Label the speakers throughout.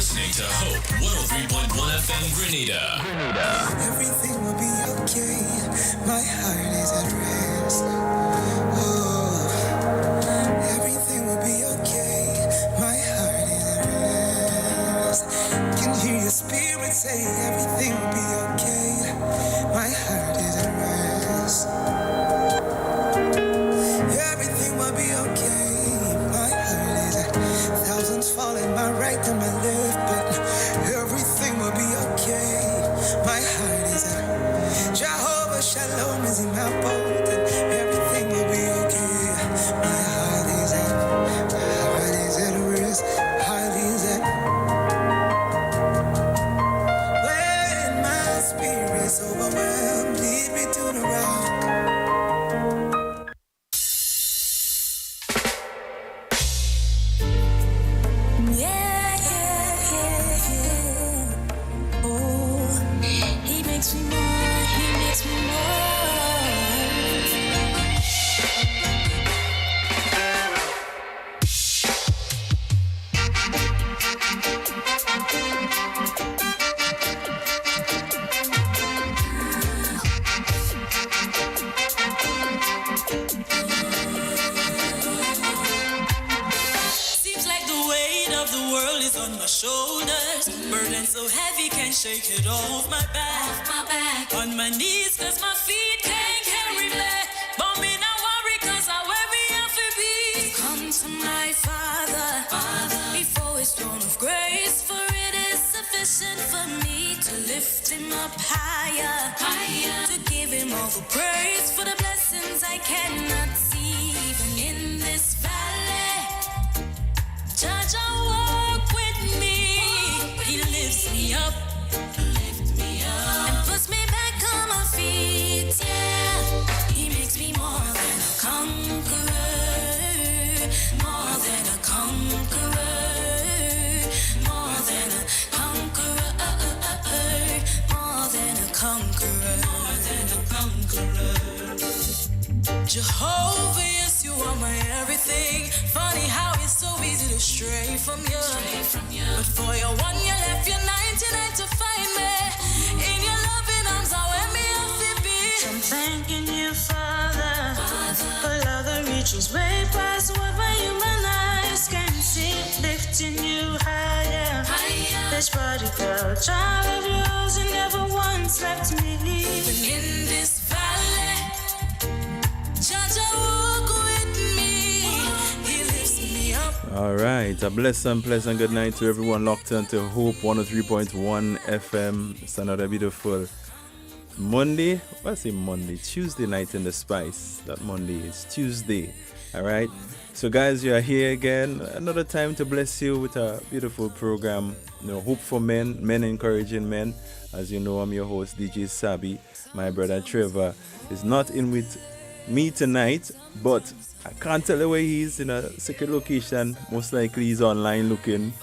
Speaker 1: listening to Hope 103.1 FM Grenada.
Speaker 2: Everything will be okay. My heart is at rest. Oh, everything will be okay. My heart is at rest. Can hear your spirit say everything will be okay. My heart is at rest. Everything will be okay. My heart is at thousands falling my right and my left, but everything will be okay. My heart is at Jehovah Shalom is in my boat, and everything will be okay. My heart is at rest. Heart is at when my spirit's overwhelmed, lead me to the rock.
Speaker 3: Shake it off my back, on my knees, cause my feet can't carry me. But me not worry, cause I where we have to be. Come to my Father, before his throne of grace, for it is sufficient for me to lift him up higher, to give him all the praise for the blessings I cannot see. Even in this valley, Judge, walk with me. He lifts me up. He makes me more than a conqueror, more than a conqueror, more than a conqueror, more than a conqueror, more than a conqueror. Jehovah, yes, you are my everything. Funny how it's so easy to stray from you. But for your one, you left your 99 to find me. In your loving arms, I wear me up. I'm thanking you, Father, for love that reaches way past what my human eyes can see. Lifting you higher, this particular child of yours, you never once left me. Even in this valley, Judge, walk with me. He lifts me up.
Speaker 4: All right, a blessed and pleasant good night to everyone locked into Hope 103.1 FM. It's another beautiful Monday, what's it Monday? Tuesday night in the spice. That Monday is Tuesday. Alright. So guys, you are here again. Another time to bless you with a beautiful program. Hope for men, men encouraging men. As you know, I'm your host, DJ Sabi. My brother Trevor is not in with me tonight, but I can't tell you where he is, in a secret location. Most likely he's online looking,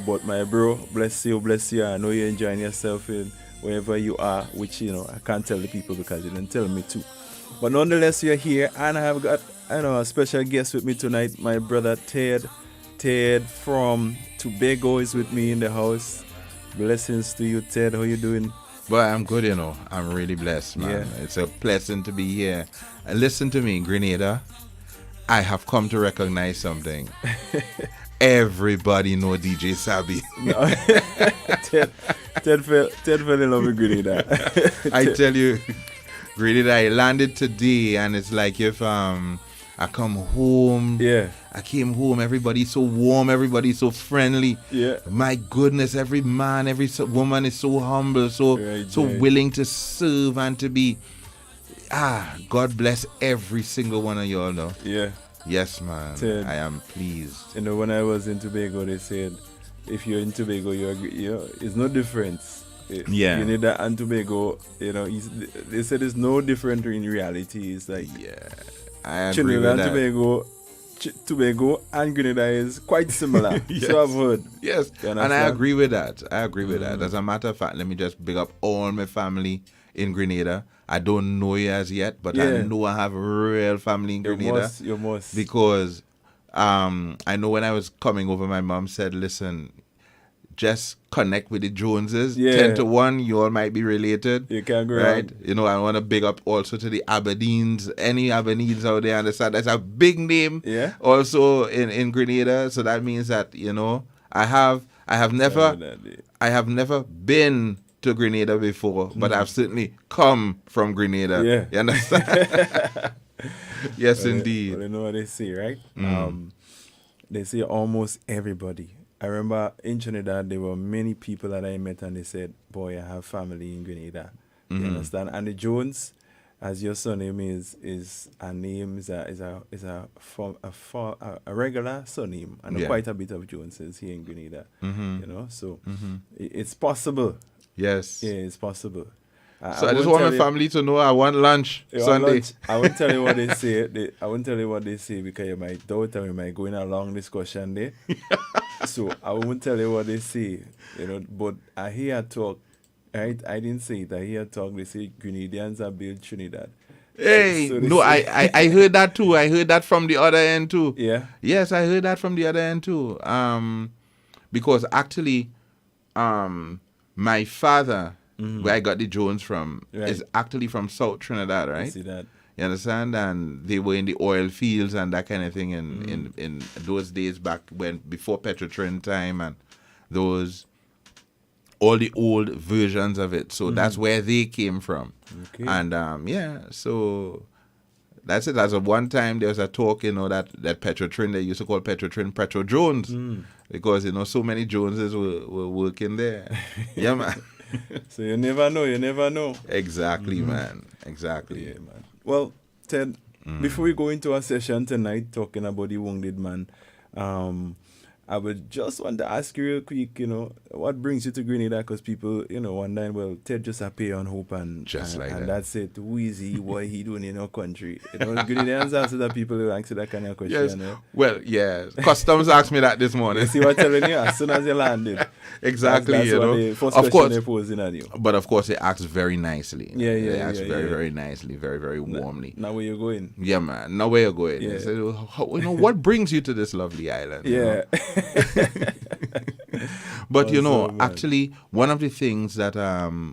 Speaker 4: but my bro, bless you. I know you're enjoying yourself in wherever you are, which I can't tell the people because you didn't tell me to. But nonetheless, you're here, and I have got a special guest with me tonight. My brother Ted from Tobago is with me in the house. Blessings to you, Ted. How you doing?
Speaker 5: Boy, I'm good, I'm really blessed, man. Yeah. It's a blessing to be here. And listen to me, Grenada. I have come to recognize something. Everybody know DJ Sabi. No.
Speaker 4: Ted fell in love with Grenada.
Speaker 5: I tell you, Grenada, I landed today, and it's like if I come home. Yeah. I came home. Everybody's so warm. Everybody's so friendly. Yeah. My goodness, every man, every woman is so humble, so willing to serve and to be. God bless every single one of y'all, though. Yeah. Yes, man. Ted, I am pleased.
Speaker 4: When I was in Tobago, they said, if you're in Tobago, it's no difference. Trinidad and Tobago, they said it's no different in reality. It's like,
Speaker 5: I agree
Speaker 4: Trinidad
Speaker 5: with
Speaker 4: and Tobago and Grenada is quite similar. Yes. So I've heard.
Speaker 5: Yes, and I agree with that. As a matter of fact, let me just big up all my family in Grenada. I don't know you as yet, but I know I have real family in Grenada.
Speaker 4: You must.
Speaker 5: Because I know when I was coming over, my mom said, listen, just connect with the Joneses. 10 to 1, you all might be related.
Speaker 4: You can go
Speaker 5: right?
Speaker 4: wrong.
Speaker 5: You know, I want to big up also to the Aberdeens, any Aberdeens out there. Understand that's a big name.
Speaker 4: Yeah.
Speaker 5: Also in Grenada, so that means that I have never been to Grenada before, but I've certainly come from Grenada.
Speaker 4: Yeah.
Speaker 5: You understand? Yes, indeed.
Speaker 4: Well, you know what they say, right? They say almost everybody. I remember in Trinidad, there were many people that I met and they said, boy, I have family in Grenada. You understand? And the Jones, as your surname is a name, is a regular surname. And quite a bit of Joneses here in Grenada. You know, so it's possible.
Speaker 5: Yes.
Speaker 4: Yeah, it's possible.
Speaker 5: So I just want my family to know I want lunch Sunday.
Speaker 4: I won't tell you what they say. I won't tell you what they say because you might doubt and we might go in a long discussion there. So I won't tell you what they say, But I hear talk, right? I didn't say it. I hear talk. They say Grenadians are built Trinidad.
Speaker 5: Hey,
Speaker 4: so
Speaker 5: no, I heard that too. I heard that from the other end too.
Speaker 4: Yeah.
Speaker 5: Yes, I heard that from the other end too. Because actually, my father, where I got the Jones from, is actually from South Trinidad, right?
Speaker 4: I see that.
Speaker 5: You understand? And they were in the oil fields and that kind of thing in those days back before Petrotrin time and all the old versions of it. So that's where they came from.
Speaker 4: Okay.
Speaker 5: And so that's it. As of one time, there was a talk, that Petrotrin, they used to call Petrotrin Petro Jones because, so many Joneses were working there. Yeah, man.
Speaker 4: So you never know.
Speaker 5: Exactly, man. Exactly.
Speaker 4: Yeah, man. Well, Ted, before we go into our session tonight talking about the Wounded Man, I would just want to ask you real quick, what brings you to Grenada? Because people, wondering, well, Ted just appear on Hope and that's it. Who is he? What he doing in our country? Grenadians answer that people who answer that kind of question.
Speaker 5: Yes. Well, yeah. Customs asked me that this morning.
Speaker 4: You see what I'm telling you? As soon as you landed.
Speaker 5: Exactly,
Speaker 4: that's the first
Speaker 5: of course,
Speaker 4: they're posing at you.
Speaker 5: But of course, it acts very nicely. It acts very, very nicely, very, very warmly.
Speaker 4: Now where you going?
Speaker 5: Yeah, man. Now where you going?
Speaker 4: Yeah.
Speaker 5: So, what brings you to this lovely island?
Speaker 4: Yeah.
Speaker 5: But actually, one of the things that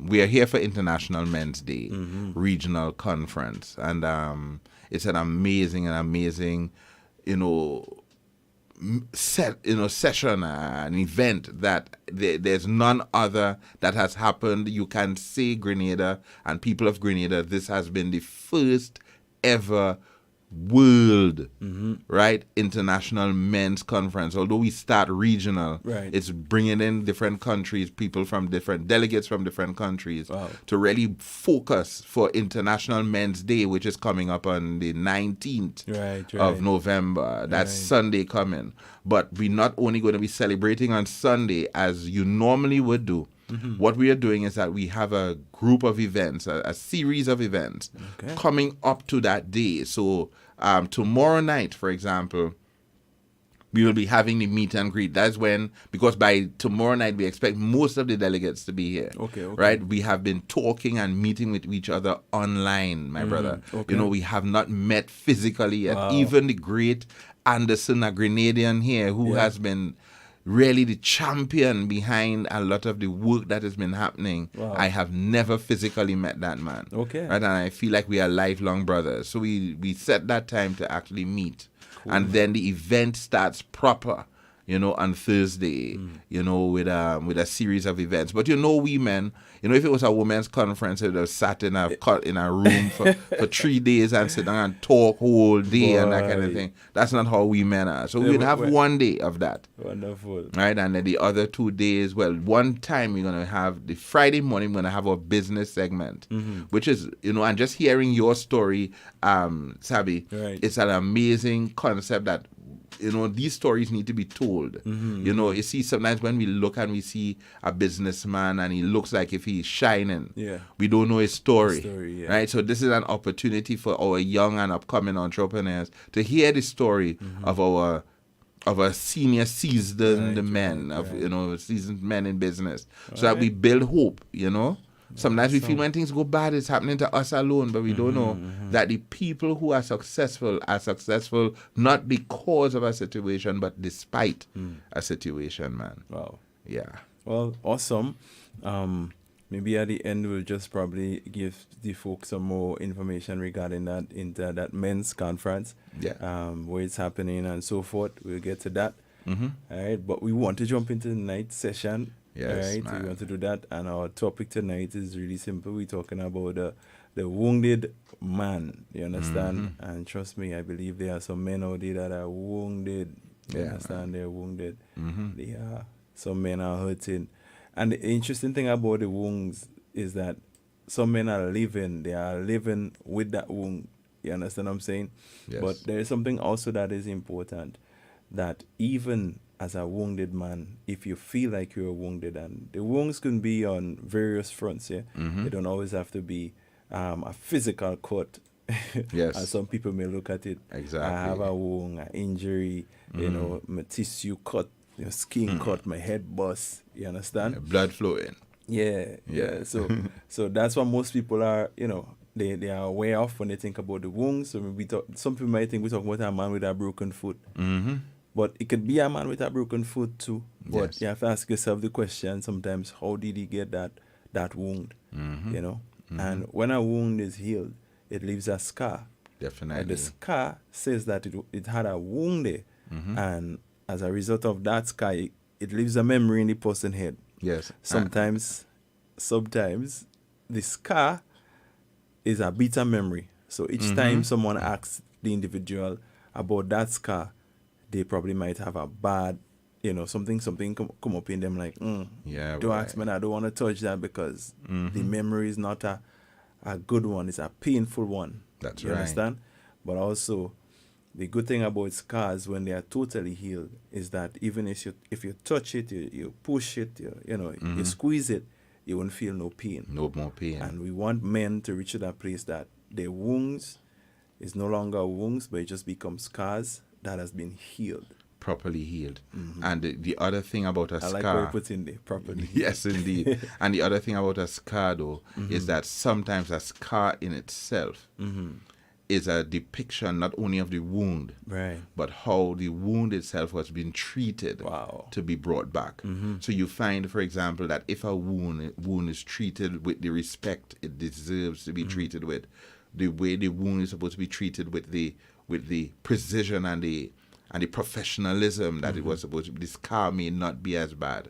Speaker 5: we are here for International Men's Day regional conference, and it's an amazing session, an event that there's none other that has happened. You can say Grenada and people of Grenada, this has been the first ever world international men's conference. Although we start regional, it's bringing in different countries, people from different delegates from different countries to really focus for International Men's Day, which is coming up on the 19th of November. That's Sunday coming. But we're not only going to be celebrating on Sunday as you normally would do. What we are doing is that we have a group of events, a series of events coming up to that day. So tomorrow night, for example, we will be having the meet and greet. That's when, because by tomorrow night, we expect most of the delegates to be here. Okay. Right? We have been talking and meeting with each other online, my brother. Okay. We have not met physically yet. Wow. Even the great Anderson, a Grenadian here, who has been really the champion behind a lot of the work that has been happening. Wow. I have never physically met that man. Okay. Right? And I feel like we are lifelong brothers. So we set that time to actually meet. Cool. And then the event starts proper, on Thursday, with a series of events. But we men, if it was a women's conference, it would have sat in a room for 3 days and sit down and talk whole day and that kind of thing. That's not how we men are. So we'd have 1 day of that.
Speaker 4: Wonderful.
Speaker 5: Right? And then the other 2 days, one time we're going to have, the Friday morning, we're going to have a business segment, which is, and just hearing your story, Sabi, it's an amazing concept that, these stories need to be told. You see, sometimes when we look and we see a businessman and he looks like if he's shining, we don't know his story, right? So this is an opportunity for our young and upcoming entrepreneurs to hear the story of our senior seasoned men, seasoned men in business, so that we build hope, Sometimes we feel when things go bad, it's happening to us alone, but we don't know that the people who are successful not because of a situation, but despite a situation, man.
Speaker 4: Wow.
Speaker 5: Yeah.
Speaker 4: Well, awesome. Maybe at the end we'll just probably give the folks some more information regarding that into that men's conference.
Speaker 5: Yeah.
Speaker 4: Where it's happening and so forth. We'll get to that.
Speaker 5: Mm-hmm.
Speaker 4: All right, but we want to jump into the night session.
Speaker 5: Yes,
Speaker 4: all right,
Speaker 5: man.
Speaker 4: we want to do that, and our topic tonight is really simple. We're talking about the wounded man. You understand?
Speaker 5: Mm-hmm.
Speaker 4: And trust me, I believe there are some men out there that are wounded. You
Speaker 5: Yeah,
Speaker 4: understand? They're wounded.
Speaker 5: Mm-hmm.
Speaker 4: They are. Some men are hurting, and the interesting thing about the wounds is that some men are living. They are living with that wound. You understand what I'm saying?
Speaker 5: Yes.
Speaker 4: But there is something also that is important, that even as a wounded man, if you feel like you're wounded, and the wounds can be on various fronts, yeah,
Speaker 5: Mm-hmm.
Speaker 4: they don't always have to be a physical cut.
Speaker 5: Yes.
Speaker 4: As some people may look at it.
Speaker 5: Exactly.
Speaker 4: I have a wound, an injury, you know, my tissue cut, your skin cut, my head bust. You understand?
Speaker 5: Blood flowing.
Speaker 4: Yeah. So so that's what most people are, you know, they are aware of when they think about the wounds. So some people might think we talk about a man with a broken foot.
Speaker 5: Mm-hmm.
Speaker 4: But it could be a man with a broken foot too. But
Speaker 5: Yes.
Speaker 4: you have to ask yourself the question sometimes, how did he get that wound?
Speaker 5: Mm-hmm.
Speaker 4: You know? And when a wound is healed, it leaves a scar. And
Speaker 5: Definitely.
Speaker 4: the scar says that it had a wound there.
Speaker 5: Mm-hmm.
Speaker 4: And as a result of that scar, it leaves a memory in the person's head.
Speaker 5: Yes.
Speaker 4: Sometimes the scar is a bitter memory. So each time someone asks the individual about that scar, they probably might have a bad, you know, something come up in them like,
Speaker 5: Yeah,
Speaker 4: don't
Speaker 5: boy.
Speaker 4: ask me, I don't want to touch that because the memory is not a good one. It's a painful one.
Speaker 5: That's
Speaker 4: you
Speaker 5: right.
Speaker 4: understand? But also, the good thing about scars when they are totally healed is that even if you touch it, you push it, you squeeze it, you won't feel no pain.
Speaker 5: No more pain.
Speaker 4: And we want men to reach to that place that their wounds is no longer wounds, but it just becomes scars that has been healed.
Speaker 5: Properly healed. And the other thing about a
Speaker 4: I
Speaker 5: scar.
Speaker 4: like what you put in there, properly.
Speaker 5: Yes, indeed. And the other thing about a scar, though, is that sometimes a scar in itself is a depiction not only of the wound,
Speaker 4: Right.
Speaker 5: but how the wound itself was being treated
Speaker 4: Wow.
Speaker 5: to be brought back. So you find, for example, that if a wound is treated with the respect it deserves to be treated with, the way the wound is supposed to be treated with the precision and the professionalism that it was supposed to be, the scar may not be as bad.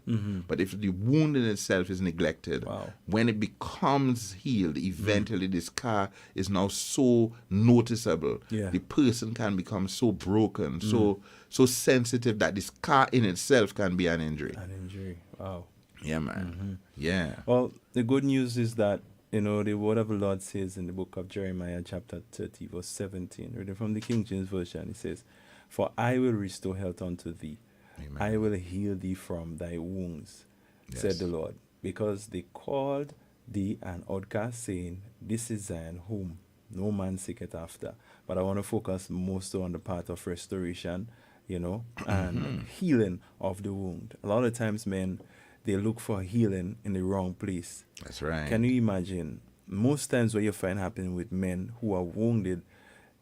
Speaker 5: But if the wound in itself is neglected,
Speaker 4: Wow.
Speaker 5: when it becomes healed, eventually the scar is now so noticeable.
Speaker 4: Yeah.
Speaker 5: The person can become so broken, so sensitive that the scar in itself can be an injury.
Speaker 4: An injury. Wow.
Speaker 5: Yeah, man. Yeah.
Speaker 4: Well, the good news is that, you know, the word of the Lord says in the book of Jeremiah, chapter 30, verse 17, reading from the King James Version, it says, "For I will restore health unto thee.
Speaker 5: Amen.
Speaker 4: I will heal thee from thy wounds, said
Speaker 5: Yes.
Speaker 4: the Lord. Because they called thee an outcast, saying, This is Zion, whom no man seeketh after." But I want to focus most on the part of restoration, you know, and healing of the wound. A lot of times, men, they look for healing in the wrong place.
Speaker 5: That's right.
Speaker 4: Can you imagine? Most times what you find happening with men who are wounded,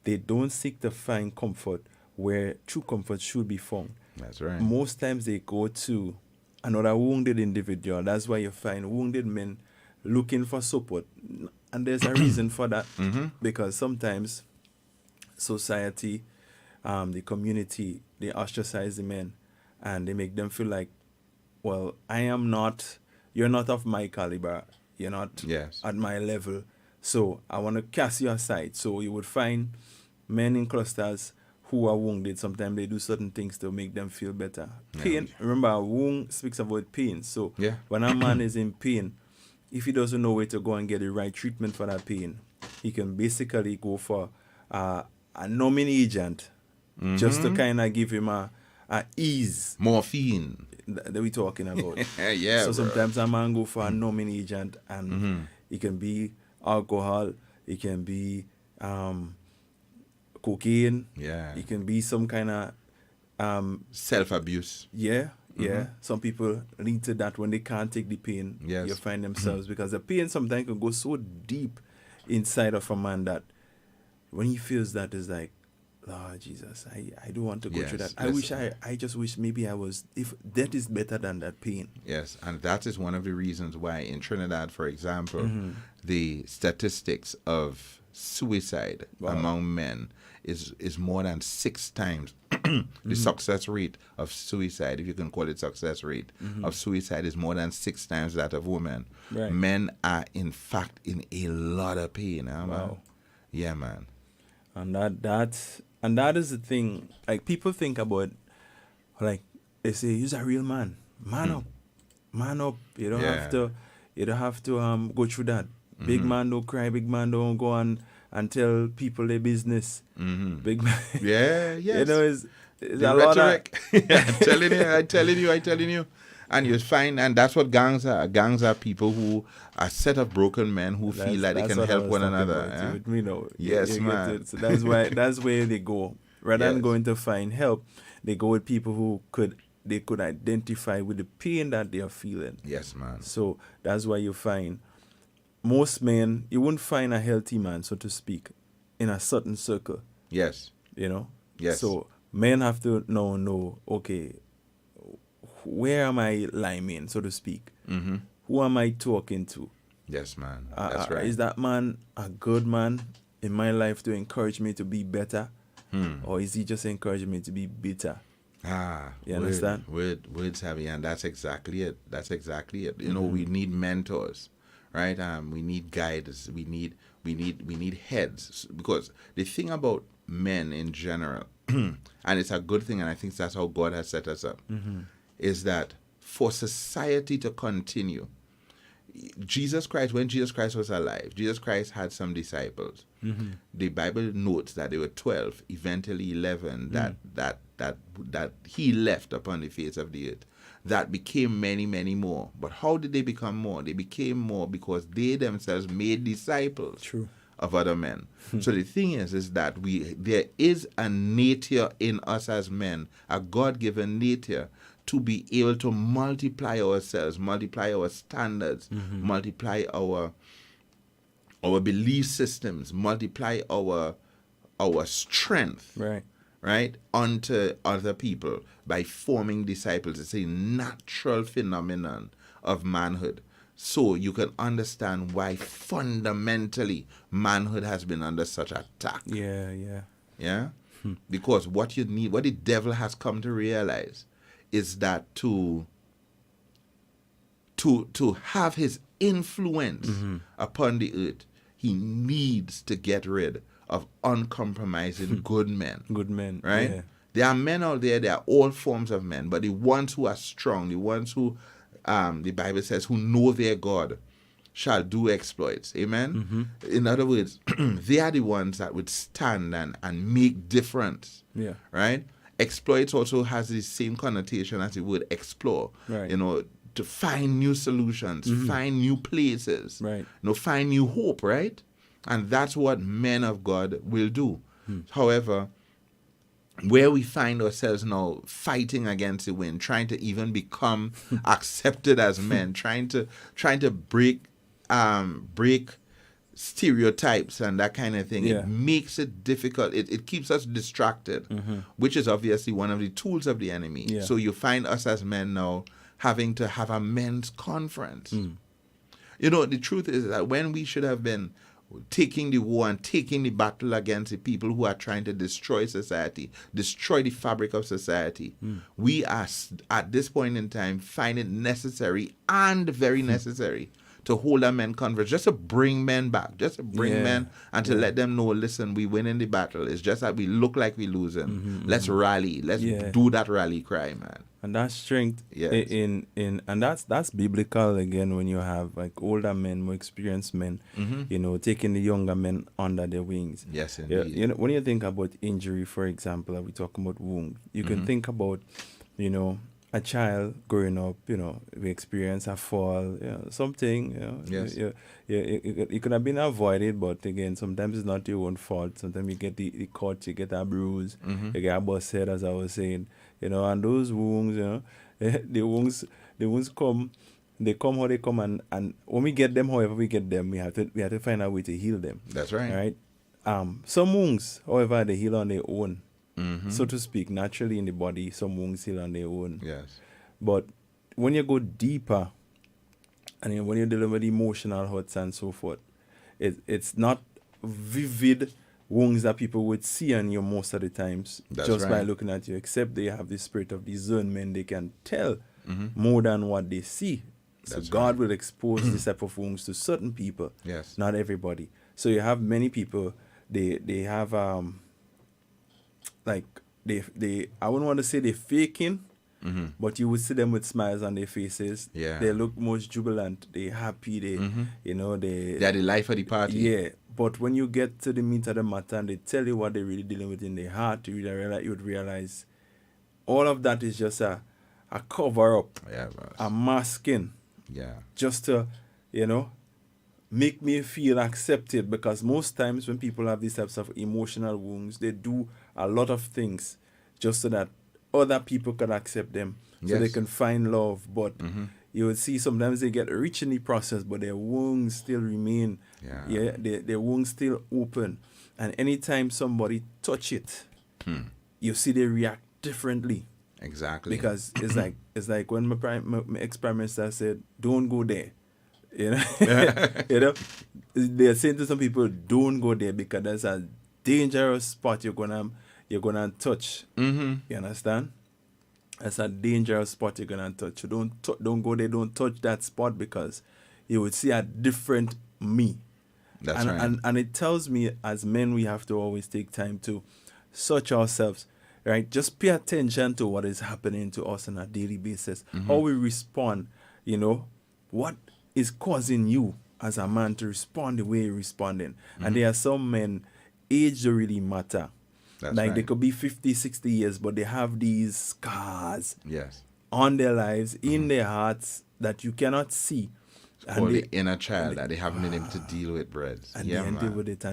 Speaker 4: they don't seek to find comfort where true comfort should be found.
Speaker 5: That's right.
Speaker 4: Most times they go to another wounded individual. That's why you find wounded men looking for support. And there's a reason for that. Because sometimes society, the community, they ostracize the men and they make them feel like, well, you're not of my caliber. You're not
Speaker 5: Yes.
Speaker 4: at my level. So I want to cast you aside. So you would find men in clusters who are wounded. Sometimes they do certain things to make them feel better. Pain, remember, a wound speaks about pain. So
Speaker 5: Yeah.
Speaker 4: when a man is in pain, if he doesn't know where to go and get the right treatment for that pain, he can basically go for a numbing agent just to kind of give him a ease
Speaker 5: Morphine.
Speaker 4: that we're talking about.
Speaker 5: Yeah,
Speaker 4: So
Speaker 5: bro.
Speaker 4: sometimes a man go for a numbing agent, and it can be alcohol, it can be cocaine,
Speaker 5: Yeah.
Speaker 4: it can be some kind of
Speaker 5: Self-abuse.
Speaker 4: yeah. Some people lead to that when they can't take the pain.
Speaker 5: Yes.
Speaker 4: You find themselves because the pain sometimes can go so deep inside of a man that when he feels that, it's like Lord Jesus, I don't want to go
Speaker 5: Yes,
Speaker 4: through that. I just wish maybe I was, if that is better than that pain.
Speaker 5: Yes, and that is one of the reasons why in Trinidad, for example, the statistics of suicide among men is more than 6 times the success rate of suicide, if you can call it success rate, of suicide is more than 6 times that of women.
Speaker 4: Right.
Speaker 5: Men are in fact in a lot of pain. Huh, man?
Speaker 4: Wow.
Speaker 5: Yeah, man.
Speaker 4: And that is the thing. Like, people think about, like, they say, "You're a real man. Man up. Man up. You don't have to go through that. Big man don't cry, big man don't go on and tell people their business." Big man.
Speaker 5: Yeah, yes.
Speaker 4: You know, it's
Speaker 5: The
Speaker 4: a lot of,
Speaker 5: rhetoric. I'm telling you. And you find, and that's what gangs are. Gangs are people who are set of broken men who feel like they can help one another.
Speaker 4: You know,
Speaker 5: Yes,
Speaker 4: you
Speaker 5: man.
Speaker 4: get it. So that's where they go. Rather than going to find help, they go with people who could identify with the pain that they are feeling.
Speaker 5: Yes, man.
Speaker 4: So that's why you find most men, you won't find a healthy man, so to speak, in a certain circle.
Speaker 5: Yes.
Speaker 4: You know?
Speaker 5: Yes.
Speaker 4: So men have to now know, okay, where am I liming, so to speak? Who am I talking to?
Speaker 5: Yes, man. That's right.
Speaker 4: Is that man a good man in my life to encourage me to be better? Or is he just encouraging me to be bitter? You understand?
Speaker 5: Words heavy, and that's exactly it. You know, we need mentors, right? We need guides. We need heads, because the thing about men in general, and it's a good thing, and I think that's how God has set us up, is that for society to continue, when Jesus Christ was alive, Jesus Christ had some disciples. The Bible notes that there were 12, eventually 11 that he left upon the face of the earth. That became many, many more. But how did they become more? They became more because they themselves made disciples of other men. So the thing is that there is a nature in us as men, a God-given nature, to be able to multiply ourselves, multiply our standards, multiply our belief systems, multiply our strength, right, unto other people by forming disciples. It's a natural phenomenon of manhood. So you can understand why fundamentally manhood has been under such attack. Yeah? Because what the devil has come to realize is that to have his influence upon the earth, he needs to get rid of uncompromising good men.
Speaker 4: Good men,
Speaker 5: right?
Speaker 4: Yeah.
Speaker 5: There are men out there, there are all forms of men, but the ones who are strong, the ones who, the Bible says, who know their God, shall do exploits. Amen? In other words, they are the ones that would stand and make difference.
Speaker 4: Yeah.
Speaker 5: Right? Exploits also has the same connotation as the word explore.
Speaker 4: Right.
Speaker 5: You know, to find new solutions, find new places,
Speaker 4: Right.
Speaker 5: you know, find new hope, right? And that's what men of God will do. However, where we find ourselves now fighting against the wind, trying to even become accepted as men, trying to break stereotypes and that kind of thing, it makes it difficult. It keeps us distracted, which is obviously one of the tools of the enemy.
Speaker 4: Yeah.
Speaker 5: So you find us as men now having to have a men's conference. You know, the truth is that when we should have been taking the war and taking the battle against the people who are trying to destroy society, destroy the fabric of society, we are, at this point in time, find it necessary and very necessary to hold a men conference, just to bring men back, just to bring men and to let them know, listen, we win in the battle. It's just that we look like we're losing. Let's rally. Let's do that rally cry, man.
Speaker 4: And that strength in and that's biblical again, when you have like older men, more experienced men, you know, taking the younger men under their wings.
Speaker 5: Yes, indeed.
Speaker 4: You know, when you think about injury, for example, we talk about wound, you can think about, you know, a child growing up, you know, we experience a fall, you know, something, you know.
Speaker 5: Yes.
Speaker 4: It could have been avoided, but again, sometimes it's not your own fault. Sometimes you get the cut, you get a bruise, you get a bust head, as I was saying, you know, and those wounds, you know, the wounds come how they come, and when we get them, however we get them, we have to find a way to heal them.
Speaker 5: That's right.
Speaker 4: Right? Some wounds, however, they heal on their own,
Speaker 5: Mm-hmm.
Speaker 4: so to speak, naturally in the body. Some wounds heal on their own.
Speaker 5: Yes.
Speaker 4: But when you go deeper, and then when you're dealing with emotional hurts and so forth, it's not vivid wounds that people would see on you most of the times.
Speaker 5: That's
Speaker 4: just by
Speaker 5: right.
Speaker 4: looking at you, except they have the spirit of discernment. They can tell
Speaker 5: Mm-hmm.
Speaker 4: more than what they see. So
Speaker 5: That's
Speaker 4: God
Speaker 5: right.
Speaker 4: will expose this type of wounds to certain people,
Speaker 5: Yes.
Speaker 4: not everybody. So you have many people, they have like they I wouldn't want to say they're faking,
Speaker 5: Mm-hmm.
Speaker 4: but you would see them with smiles on their faces.
Speaker 5: Yeah.
Speaker 4: They look most jubilant. They happy. They
Speaker 5: Mm-hmm.
Speaker 4: they
Speaker 5: They're the life of the party.
Speaker 4: yeah. But when you get to the meat of the matter and they tell you what they're really dealing with in their heart, you would realize all of that is just a cover up,
Speaker 5: Yeah, boss.
Speaker 4: a masking,
Speaker 5: Yeah.
Speaker 4: just to, make me feel accepted. Because most times when people have these types of emotional wounds, they do a lot of things just so that other people can accept them, so they
Speaker 5: Yes.
Speaker 4: can find love. But
Speaker 5: Mm-hmm.
Speaker 4: you will see sometimes they get rich in the process, but their wounds still remain.
Speaker 5: Yeah.
Speaker 4: Their wounds still open. And anytime somebody touch it, you see they react differently.
Speaker 5: Exactly.
Speaker 4: Because it's like when my ex-prime minister said, "Don't go there," they're saying to some people, "Don't go there because that's a dangerous spot you're gonna touch."
Speaker 5: Mm-hmm.
Speaker 4: You understand? That's a dangerous spot you're gonna touch. So don't go there. Don't touch that spot because you would see a different me.
Speaker 5: That's right.
Speaker 4: And it tells me as men we have to always take time to search ourselves, right? Just pay attention to what is happening to us on a daily basis, how we respond. What is causing you as a man to respond the way you're responding. And there are some men, age don't really matter.
Speaker 5: That's
Speaker 4: like
Speaker 5: right.
Speaker 4: they could be 50, 60 years, but they have these scars
Speaker 5: Yes.
Speaker 4: on their lives, in their hearts, that you cannot see.
Speaker 5: Or
Speaker 4: they,
Speaker 5: the inner child that they haven't been able to deal with, breads.
Speaker 4: and
Speaker 5: Yeah,
Speaker 4: they deal
Speaker 5: man.
Speaker 4: with it,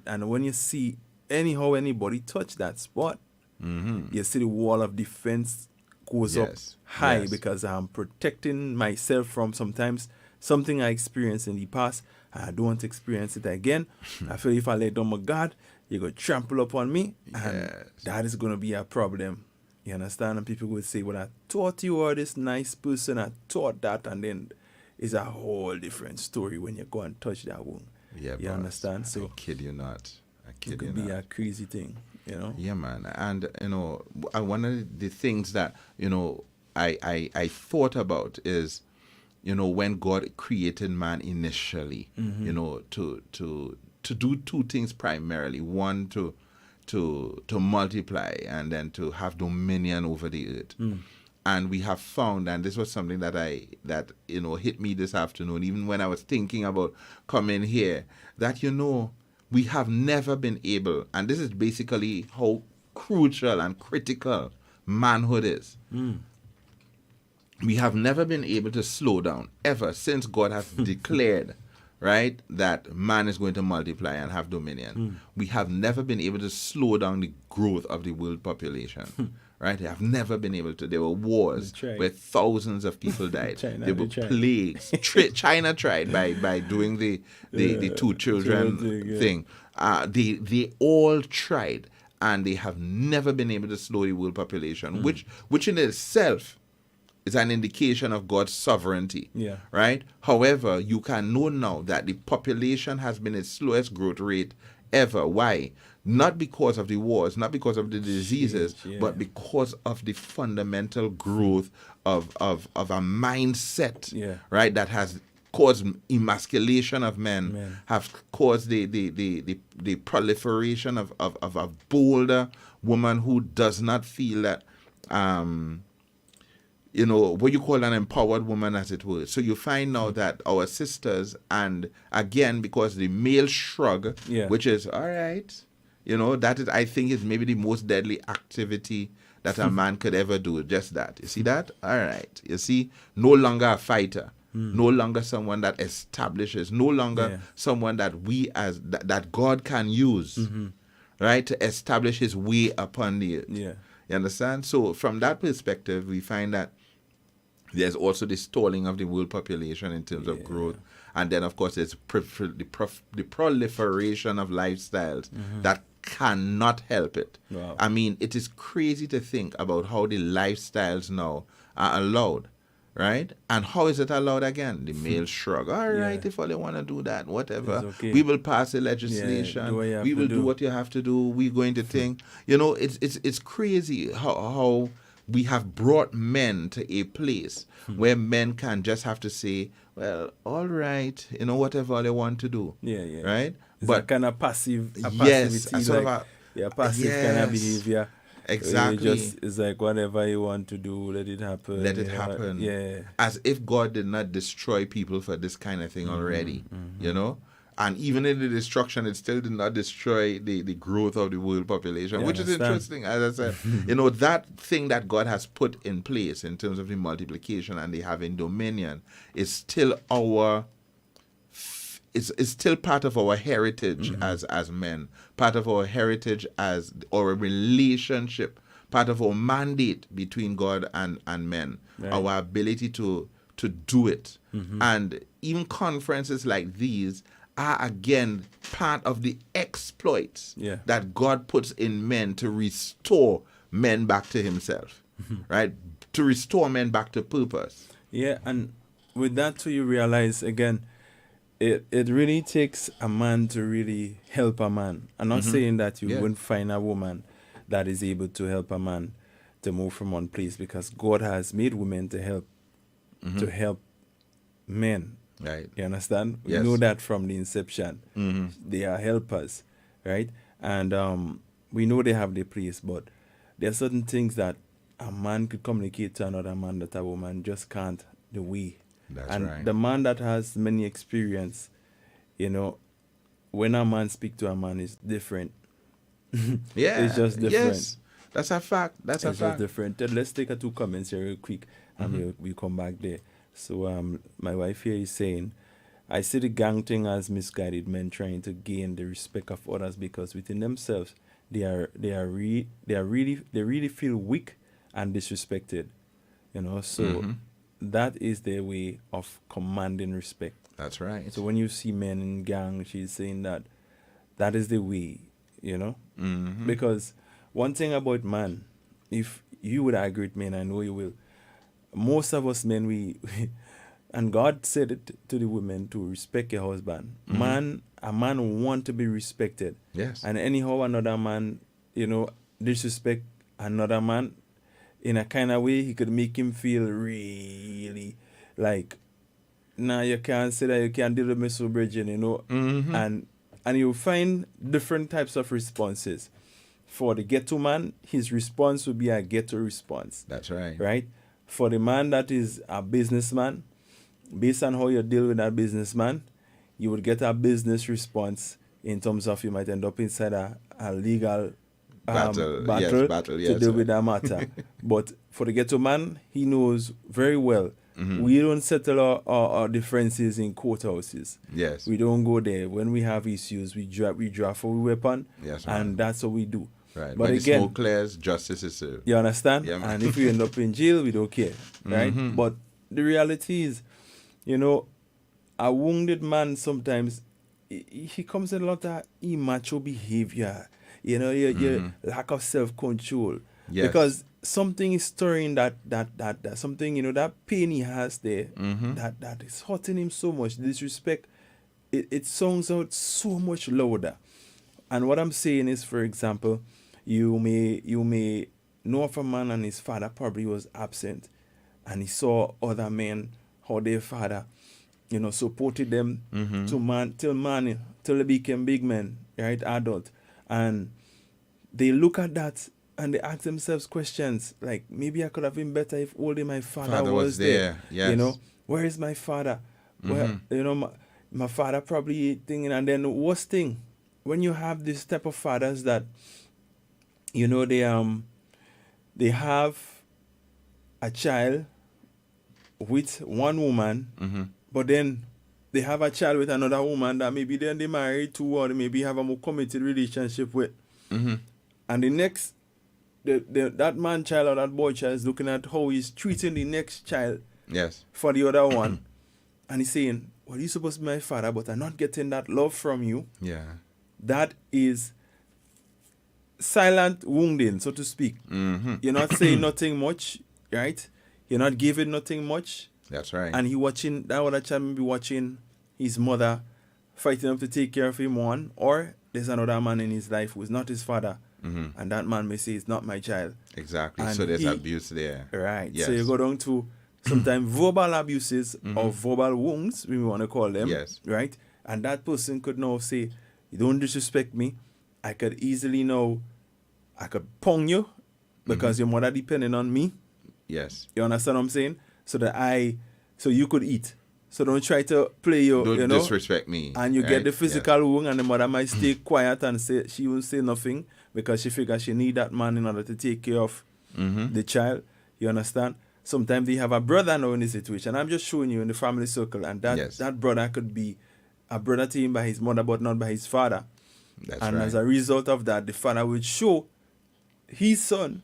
Speaker 4: and when you see anybody touch that spot, you see the wall of defense goes up
Speaker 5: Yes,
Speaker 4: high,
Speaker 5: yes.
Speaker 4: because I'm protecting myself from sometimes something I experienced in the past. I don't want to experience it again. I feel if I let down my guard, you're going to trample upon me, and
Speaker 5: Yes.
Speaker 4: that is going to be a problem. You understand? And people would say, "Well, I thought you were this nice person. I thought that," and then it's a whole different story when you go and touch that wound.
Speaker 5: Yeah,
Speaker 4: You
Speaker 5: boss.
Speaker 4: understand? So
Speaker 5: I kid you not. I
Speaker 4: it
Speaker 5: kid you
Speaker 4: could be
Speaker 5: not.
Speaker 4: a crazy thing,
Speaker 5: Yeah, man. And, one of the things that, I thought about is, when God created man initially, to do two things primarily. One, to multiply, and then to have dominion over the earth. And we have found, and this was something that hit me this afternoon, even when I was thinking about coming here, that we have never been able, and this is basically how crucial and critical manhood is. We have never been able to slow down ever since God has declared, right, that man is going to multiply and have dominion. We have never been able to slow down the growth of the world population. Right? They have never been able to. There were wars where thousands of people died. There were plagues. China tried by doing the two children thing. They all tried, and they have never been able to slow the world population, which in itself is an indication of God's sovereignty.
Speaker 4: Yeah.
Speaker 5: Right? However, you can know now that the population has been its slowest growth rate ever. Why? Not because of the wars, not because of the diseases, but because of the fundamental growth of a mindset, right, that has caused emasculation of men, have caused the proliferation of a bolder woman who does not feel that, what you call an empowered woman, as it were. So you find now that our sisters, and again, because the male shrug, which is, all right, that is, I think, is maybe the most deadly activity that a man could ever do. Just that. You see that? All right. You see, no longer a fighter. No longer someone that establishes. No longer someone that that God can use, right, to establish His way upon the earth.
Speaker 4: Yeah.
Speaker 5: You understand? So from that perspective, we find that There's also the stalling of the world population in terms of growth. And then, of course, there's the proliferation of lifestyles that cannot help it.
Speaker 4: Wow.
Speaker 5: I mean, it is crazy to think about how the lifestyles now are allowed, right? And how is it allowed again? The male shrug. All right, if all they want to do that, whatever.
Speaker 4: Okay.
Speaker 5: We will pass the legislation. We will do what you have to do. We're going to think. You know, it's crazy how we have brought men to a place where men can just have to say, well, all right, you know, whatever they want to do. Right?
Speaker 4: It's but kind of passive,
Speaker 5: yes,
Speaker 4: passivity, passive kind of behavior.
Speaker 5: Exactly.
Speaker 4: It's like whatever you want to do, let it happen.
Speaker 5: Let it happen.
Speaker 4: Yeah.
Speaker 5: As if God did not destroy people for this kind of thing already, you know? And even in the destruction, it still did not destroy the growth of the world population, which is interesting. As I said, you know, that thing that God has put in place in terms of the multiplication and the having dominion is still it's still part of our heritage as men, part of our heritage as our relationship, part of our mandate between God and men, our ability to do it. And even conferences like these are again part of the exploits that God puts in men to restore men back to himself, right? To restore men back to purpose.
Speaker 4: Yeah, and with that too, you realize again, it really takes a man to really help a man. I'm not saying that you won't find a woman that is able to help a man to move from one place, because God has made women to help men.
Speaker 5: Right.
Speaker 4: You understand?
Speaker 5: Yes.
Speaker 4: We know that from the inception. They are helpers, right? And we know they have their place, but there are certain things that a man could communicate to another man that a woman just can't the way.
Speaker 5: That's
Speaker 4: and
Speaker 5: right.
Speaker 4: the man that has many experience, you know, when a man speak to a man, is different. It's just different.
Speaker 5: Yes. That's a fact. That's a
Speaker 4: It's
Speaker 5: fact.
Speaker 4: just different. Let's take a 2 comments here real quick, and we'll come back there. So my wife here is saying, I see the gang thing as misguided men trying to gain the respect of others because within themselves they really feel weak and disrespected. You know, so that is their way of commanding respect.
Speaker 5: That's right.
Speaker 4: So when you see men in gang, she's saying that is the way, you know? Because one thing about man, if you would agree with me, and I know you will, most of us men, we and God said it to the women to respect your husband. A man want to be respected.
Speaker 5: Yes.
Speaker 4: And anyhow another man, you know, disrespect another man in a kind of way, he could make him feel really like, nah, you can't say that, you can't deal with me so bridging, you know. And you'll find different types of responses. For the ghetto man, his response will be a ghetto response.
Speaker 5: That's right.
Speaker 4: Right? For the man that is a businessman, based on how you deal with that businessman, you would get a business response in terms of you might end up inside a legal battle to deal with that matter. But for the ghetto man, he knows very well. We don't settle our differences in courthouses.
Speaker 5: Yes.
Speaker 4: We don't go there. When we have issues, we draft our weapon, and that's what we do.
Speaker 5: Right.
Speaker 4: But
Speaker 5: when
Speaker 4: again,
Speaker 5: the smoke clears, justice is served.
Speaker 4: You understand?
Speaker 5: Yeah,
Speaker 4: and if we end up in jail, we don't care. Right? But the reality is, you know, a wounded man sometimes, he comes in a lot of immature behavior. You know, your lack of self-control.
Speaker 5: Yes.
Speaker 4: Because something is stirring that something, you know, that pain he has there, that is hurting him so much. Disrespect, it sounds out so much louder. And what I'm saying is, for example, you may know of a man and his father probably was absent, and he saw other men, how their father, you know, supported them till they became big men, right, adult. And they look at that and they ask themselves questions like, maybe I could have been better if only my father was there.
Speaker 5: Yes.
Speaker 4: You know, where is my father? Well, you know, my father probably thinking. And then the worst thing, when you have this type of fathers that, you know, they have a child with one woman, but then they have a child with another woman that maybe then they married to, or they maybe have a more committed relationship with. And the next, that man child or that boy child is looking at how he's treating the next child
Speaker 5: Yes.
Speaker 4: for the other one, and he's saying, well, you're supposed to be my father, but I'm not getting that love from you.
Speaker 5: Yeah.
Speaker 4: That is silent wounding, so to speak.
Speaker 5: Mm-hmm.
Speaker 4: You're not saying nothing much, right? You're not giving nothing much.
Speaker 5: That's right.
Speaker 4: And he watching, that other child may be watching his mother fighting up to take care of him one, or there's another man in his life who is not his father, and that man may say, it's not my child.
Speaker 5: Exactly.
Speaker 4: And
Speaker 5: So there's abuse there.
Speaker 4: Right.
Speaker 5: Yes.
Speaker 4: So you go down to sometimes verbal abuses or verbal wounds, we want to call them.
Speaker 5: Yes.
Speaker 4: Right? And that person could now say, you don't disrespect me. I could easily know, I could pong you because your mother depending on me.
Speaker 5: Yes.
Speaker 4: You understand what I'm saying? So you could eat. So don't try to play your,
Speaker 5: Don't
Speaker 4: you know.
Speaker 5: disrespect me.
Speaker 4: And you
Speaker 5: right?
Speaker 4: get the physical wound, and the mother might stay quiet and say she won't say nothing because she figures she need that man in order to take care of the child. You understand? Sometimes they have a brother now in the situation. I'm just showing you in the family circle, and that brother could be a brother to him by his mother, but not by his father.
Speaker 5: That's
Speaker 4: and
Speaker 5: right.
Speaker 4: as a result of that, the father would show his son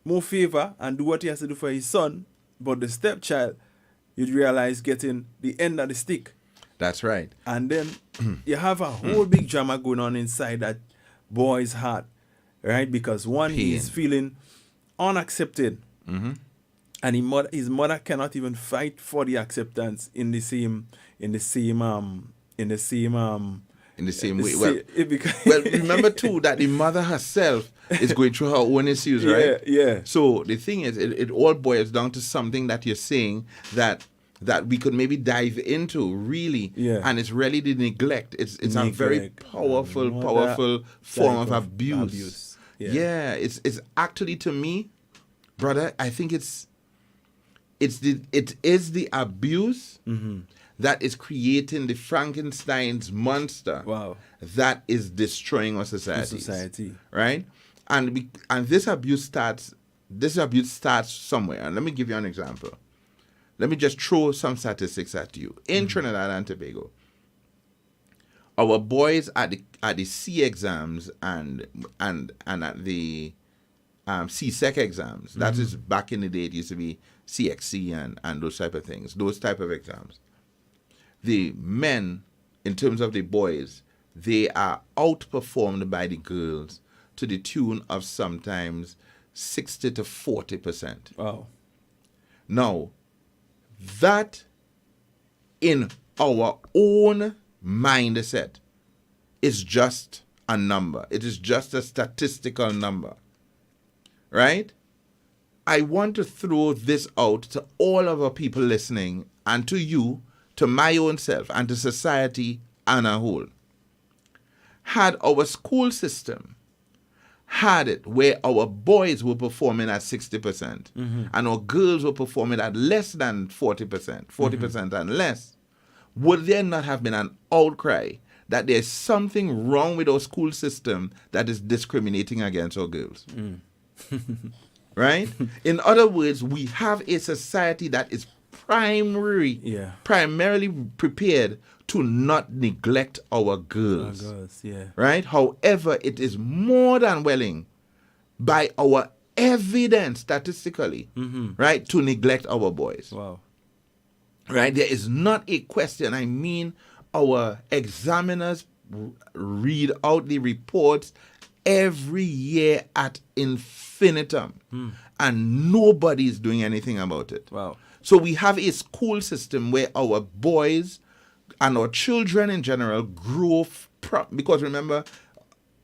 Speaker 4: more favor and do what he has to do for his son, but the stepchild, you'd realize, getting the end of the stick.
Speaker 5: That's right.
Speaker 4: And then you have a whole big drama going on inside that boy's heart, right? Because one, he's feeling unaccepted, and his mother cannot even fight for the acceptance in the same
Speaker 5: way. Well, remember too that the mother herself is going through her own issues, right?
Speaker 4: Yeah.
Speaker 5: So the thing is, it all boils down to something that you're saying that we could maybe dive into, really.
Speaker 4: Yeah.
Speaker 5: And it's really the neglect. It's a very powerful form of abuse. Yeah. It's actually, to me, brother, I think it is the abuse that is creating the Frankenstein's monster.
Speaker 4: Wow.
Speaker 5: That is destroying our society. Right? And this abuse starts somewhere. And let me give you an example. Let me just throw some statistics at you. In Trinidad and Tobago, our boys at the C exams and at the CSEC exams, that is back in the day, it used to be CXC and those type of things, those type of exams. The men, in terms of the boys, they are outperformed by the girls to the tune of sometimes 60 to 40%.
Speaker 4: Wow.
Speaker 5: Now, that in our own mindset is just a number. It is just a statistical number. Right? I want to throw this out to all of our people listening, and to you, to my own self, and to society as a whole. Had our school system had it where our boys were performing at 60% and our girls were performing at less than 40% and less, would there not have been an outcry that there's something wrong with our school system that is discriminating against our girls? Right? In other words, we have a society that is primarily prepared to not neglect our girls. Right? However, it is more than willing by our evidence statistically, right, to neglect our boys.
Speaker 4: Wow.
Speaker 5: Right? There is not a question. I mean, our examiners read out the reports every year ad infinitum, and nobody is doing anything about it.
Speaker 4: Wow.
Speaker 5: So we have a school system where our boys and our children in general grow because remember,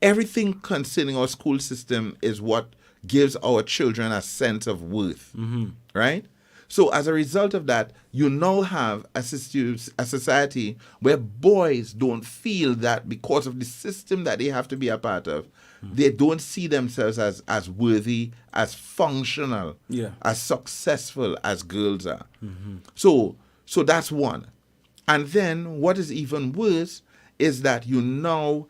Speaker 5: everything concerning our school system is what gives our children a sense of worth, right? So as a result of that, you now have a society where boys don't feel that because of the system that they have to be a part of, they don't see themselves as worthy, as functional, as successful as girls are. So that's one. And then what is even worse is that you now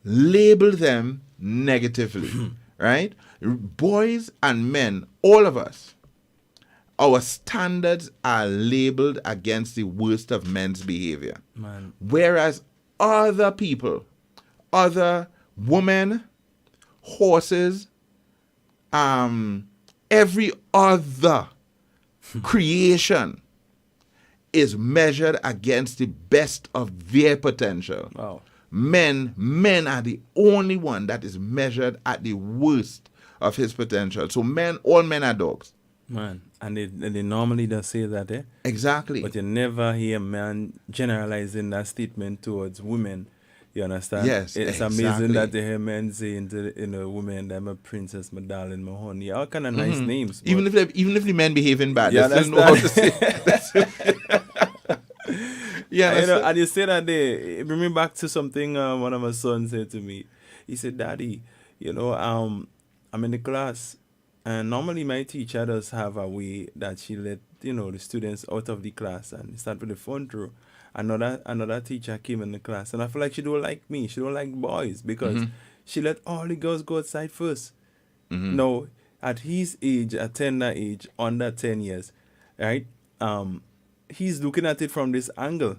Speaker 5: label them negatively, right? Boys and men, all of us, our standards are labeled against the worst of men's behavior.
Speaker 4: Man.
Speaker 5: Whereas other people, other women, horses, every other creation is measured against the best of their potential.
Speaker 4: Wow.
Speaker 5: Men are the only one that is measured at the worst of his potential. So all men are dogs.
Speaker 4: Man, and they normally don't say that, eh?
Speaker 5: Exactly.
Speaker 4: But you never hear a man generalizing that statement towards women. You understand?
Speaker 5: Yes,
Speaker 4: it's
Speaker 5: exactly.
Speaker 4: amazing that they hear men saying to women, "I'm a princess, my darling, my honey." All kind of nice names.
Speaker 5: Even if the men behaving bad,
Speaker 4: Yeah,
Speaker 5: they still know how to say. Yeah,
Speaker 4: and you say that it bring me back to something one of my sons said to me. He said, "Daddy, I'm in the class, and normally my teacher does have a way that she let the students out of the class and start with the front row. Another teacher came in the class, and I feel like she don't like me. She don't like boys because she let all the girls go outside first. Now, at his age, a tender age, under 10 years, right? He's looking at it from this angle,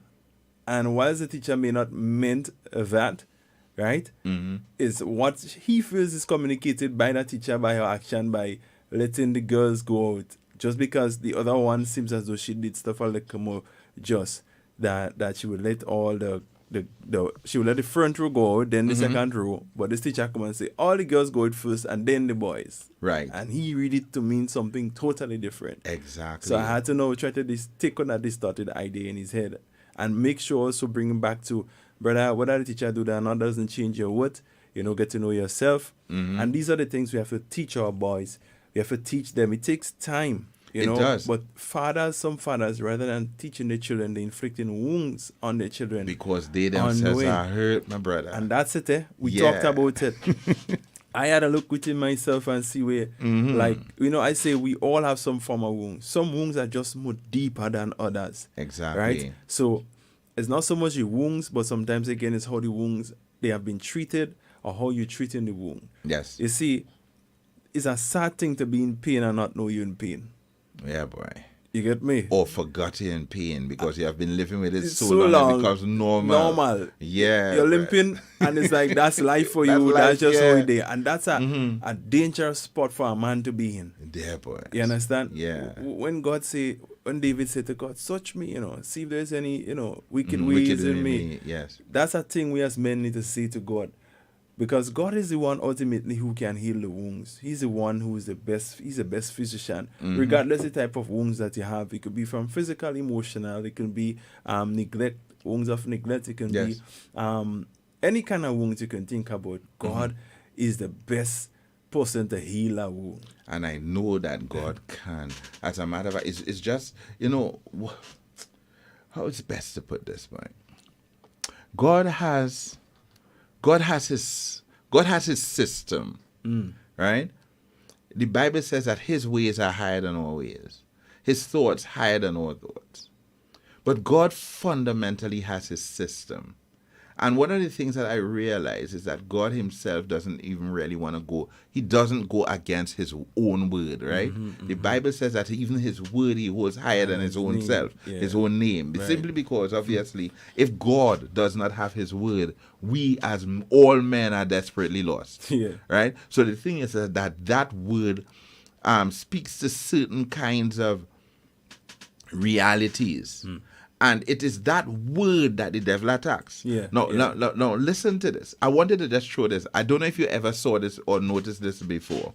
Speaker 4: and whilst the teacher may not meant that, right, is what he feels is communicated by the teacher, by her action, by letting the girls go out, just because the other one seems as though she did stuff a little more just that she would let all she would let the front row go out, then the second row, but this teacher come and say all the girls go out first and then the boys.
Speaker 5: Right.
Speaker 4: And he read it to mean something totally different.
Speaker 5: Exactly.
Speaker 4: So I had to now try to take on that distorted idea in his head and make sure also bring him back to, brother, whether the teacher do that or not doesn't change your what. Get to know yourself. And these are the things we have to teach our boys. We have to teach them. It takes time. It
Speaker 5: does.
Speaker 4: But some fathers, rather than teaching their children, they're inflicting wounds on their children.
Speaker 5: Because they themselves are hurt, my brother.
Speaker 4: And that's it, eh? We talked about it. I had a look within myself and see where, I say we all have some form of wounds. Some wounds are just more deeper than others.
Speaker 5: Exactly.
Speaker 4: Right? So it's not so much the wounds, but sometimes, again, it's how the wounds, they have been treated or how you're treating the wound.
Speaker 5: Yes.
Speaker 4: You see, it's a sad thing to be in pain and not know you're in pain.
Speaker 5: Yeah, boy.
Speaker 4: You get me?
Speaker 5: Or forgot you're in pain because you have been living with it so long it becomes normal. Yeah.
Speaker 4: You're limping and it's like that's life for you. That's just how it is. And that's a dangerous spot for a man to be in.
Speaker 5: Yeah, boy.
Speaker 4: You understand?
Speaker 5: Yeah.
Speaker 4: When David said to God, search me, see if there's any, wicked ways in me.
Speaker 5: Yes.
Speaker 4: That's a thing we as men need to say to God. Because God is the one ultimately who can heal the wounds. He's the one who is the best. He's the best physician. Regardless the type of wounds that you have. It could be from physical, emotional. It can be neglect, wounds of neglect. It can be any kind of wounds you can think about. God is the best person to heal a wound.
Speaker 5: And I know that God can. As a matter of fact, it's just, how is best to put this, man? God has his system, right? The Bible says that his ways are higher than our ways. His thoughts higher than our thoughts. But God fundamentally has his system. And one of the things that I realize is that God himself doesn't even really want to go. He doesn't go against his own word, right? The Bible says that even his word he holds higher than his own self, his own name. Right. Simply because, obviously, if God does not have his word, we as all men are desperately lost, right? So the thing is that word speaks to certain kinds of realities. And it is that word that the devil attacks. No, listen to this. I wanted to just show this. I don't know if you ever saw this or noticed this before.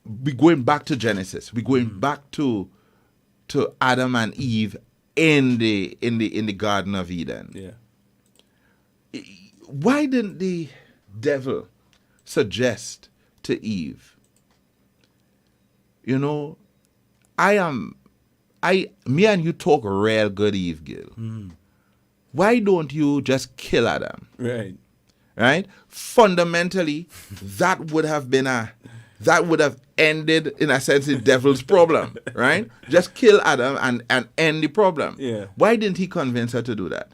Speaker 5: We're going back to Genesis. We're going back to Adam and Eve in the Garden of Eden.
Speaker 4: Yeah.
Speaker 5: Why didn't the devil suggest to Eve, me and you talk real good, Eve, Gil. Why don't you just kill Adam? Right? Fundamentally, that would have ended, in a sense, the devil's problem, right? Just kill Adam and end the problem.
Speaker 4: Yeah.
Speaker 5: Why didn't he convince her to do that?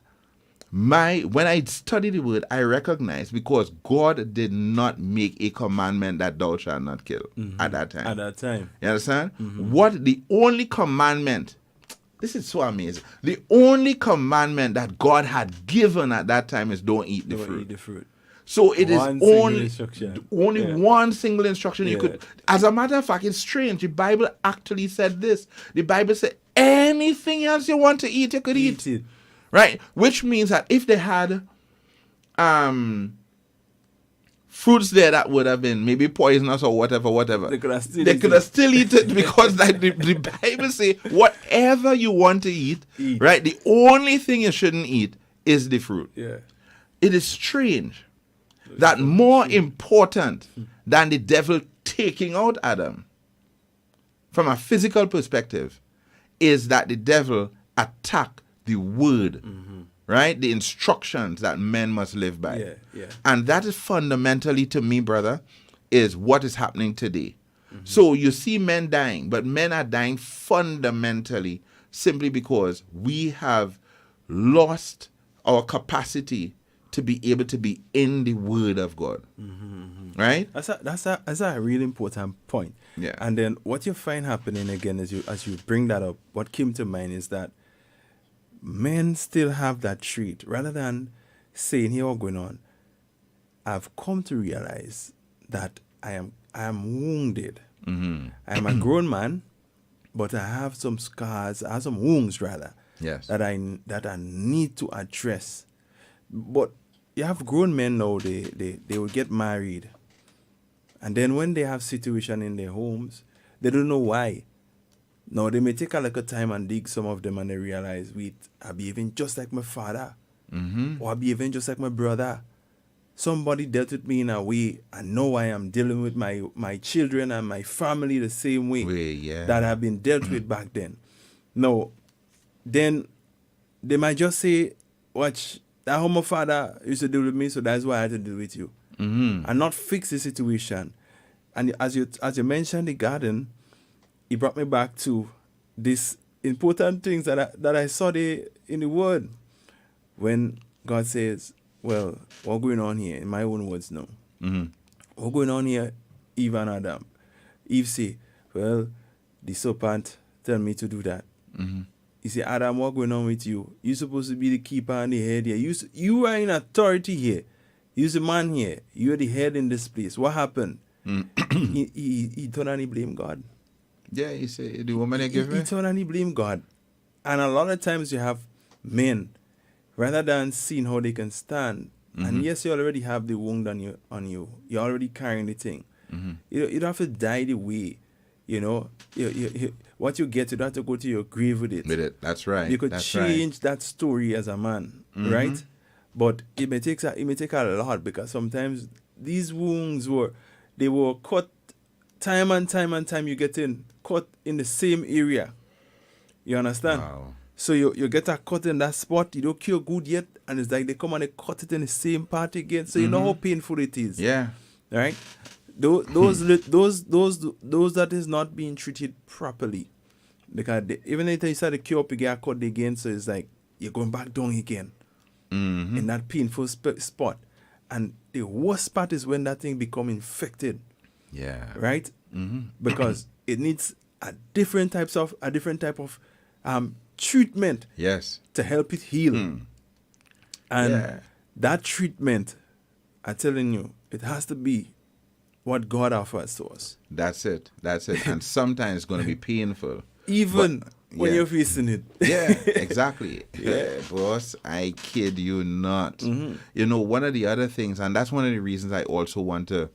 Speaker 5: When I study the word, I recognize because God did not make a commandment that thou shalt not kill at that time. You understand? The only commandment, this is so amazing. The only commandment that God had given at that time is don't eat the fruit. So it is only one single instruction you could. As a matter of fact, it's strange. The Bible actually said this. The Bible said anything else you want to eat, you could eat.
Speaker 4: it.
Speaker 5: Right? Which means that if they had fruits there that would have been maybe poisonous or whatever,
Speaker 4: they could have
Speaker 5: still eat it because like the Bible say, whatever you want to eat, right? The only thing you shouldn't eat is the fruit.
Speaker 4: Yeah.
Speaker 5: It is strange that more important than the devil taking out Adam from a physical perspective is that the devil attacked the word, right? The instructions that men must live by.
Speaker 4: Yeah, yeah.
Speaker 5: And that is fundamentally, to me, brother, is what is happening today. So you see men dying, but men are dying fundamentally simply because we have lost our capacity to be able to be in the word of God. Right?
Speaker 4: That's a really important point.
Speaker 5: Yeah.
Speaker 4: And then what you find happening again as you bring that up, what came to mind is that men still have that trait. Rather than saying, here what's going on, I've come to realize that I am wounded. I am a grown man, but I have some scars, I have some wounds rather.
Speaker 5: Yes.
Speaker 4: That I need to address. But you have grown men now, they will get married. And then when they have situation in their homes, they don't know why. Now, they may take a little time and dig some of them and they realize, wait, I behaving just like my father. Or I behaving just like my brother. Somebody dealt with me in a way, and now I am dealing with my children and my family the same way that have been dealt with back then. Now, then they might just say, watch, that's how my father used to deal with me, so that's why I had to deal with you. And not fix the situation. And as you mentioned the garden, it brought me back to these important things that I saw in the word. When God says, well, what's going on here? In my own words now. What's going on here, Eve and Adam? Eve say, well, the serpent tell me to do that. He say, Adam, what's going on with you? You're supposed to be the keeper and the head here. You are in authority here. You're the man here. You're the head in this place. What happened? He turned and he blamed God.
Speaker 5: Yeah, he said, the woman they gave me?
Speaker 4: He turned and he blamed God. And a lot of times you have men, rather than seeing how they can stand, and yes, you already have the wound on you. You're already carrying the thing. You don't have to die the way, what you get, you don't have to go to your grave with it.
Speaker 5: That's right.
Speaker 4: You could change that story as a man, right? But it may take a lot, because sometimes these wounds were cut time and time. You get cut in the same area. You understand?
Speaker 5: Wow.
Speaker 4: So you get a cut in that spot, you don't cure good yet, and it's like they come and they cut it in the same part again. So you know how painful it is.
Speaker 5: Yeah.
Speaker 4: Right? Those that is not being treated properly, because even if you start to cure up, you get cut again. So it's like you're going back down again in that painful spot. And the worst part is when that thing become infected.
Speaker 5: Yeah.
Speaker 4: Right? Because it needs a different type of treatment.
Speaker 5: Yes.
Speaker 4: To help it heal. And that treatment, I'm telling you, it has to be what God offers to us.
Speaker 5: That's it. And sometimes it's going to be painful.
Speaker 4: Even when you're facing it.
Speaker 5: Yeah, exactly. Boss, I kid you not. One of the other things, and that's one of the reasons I also want to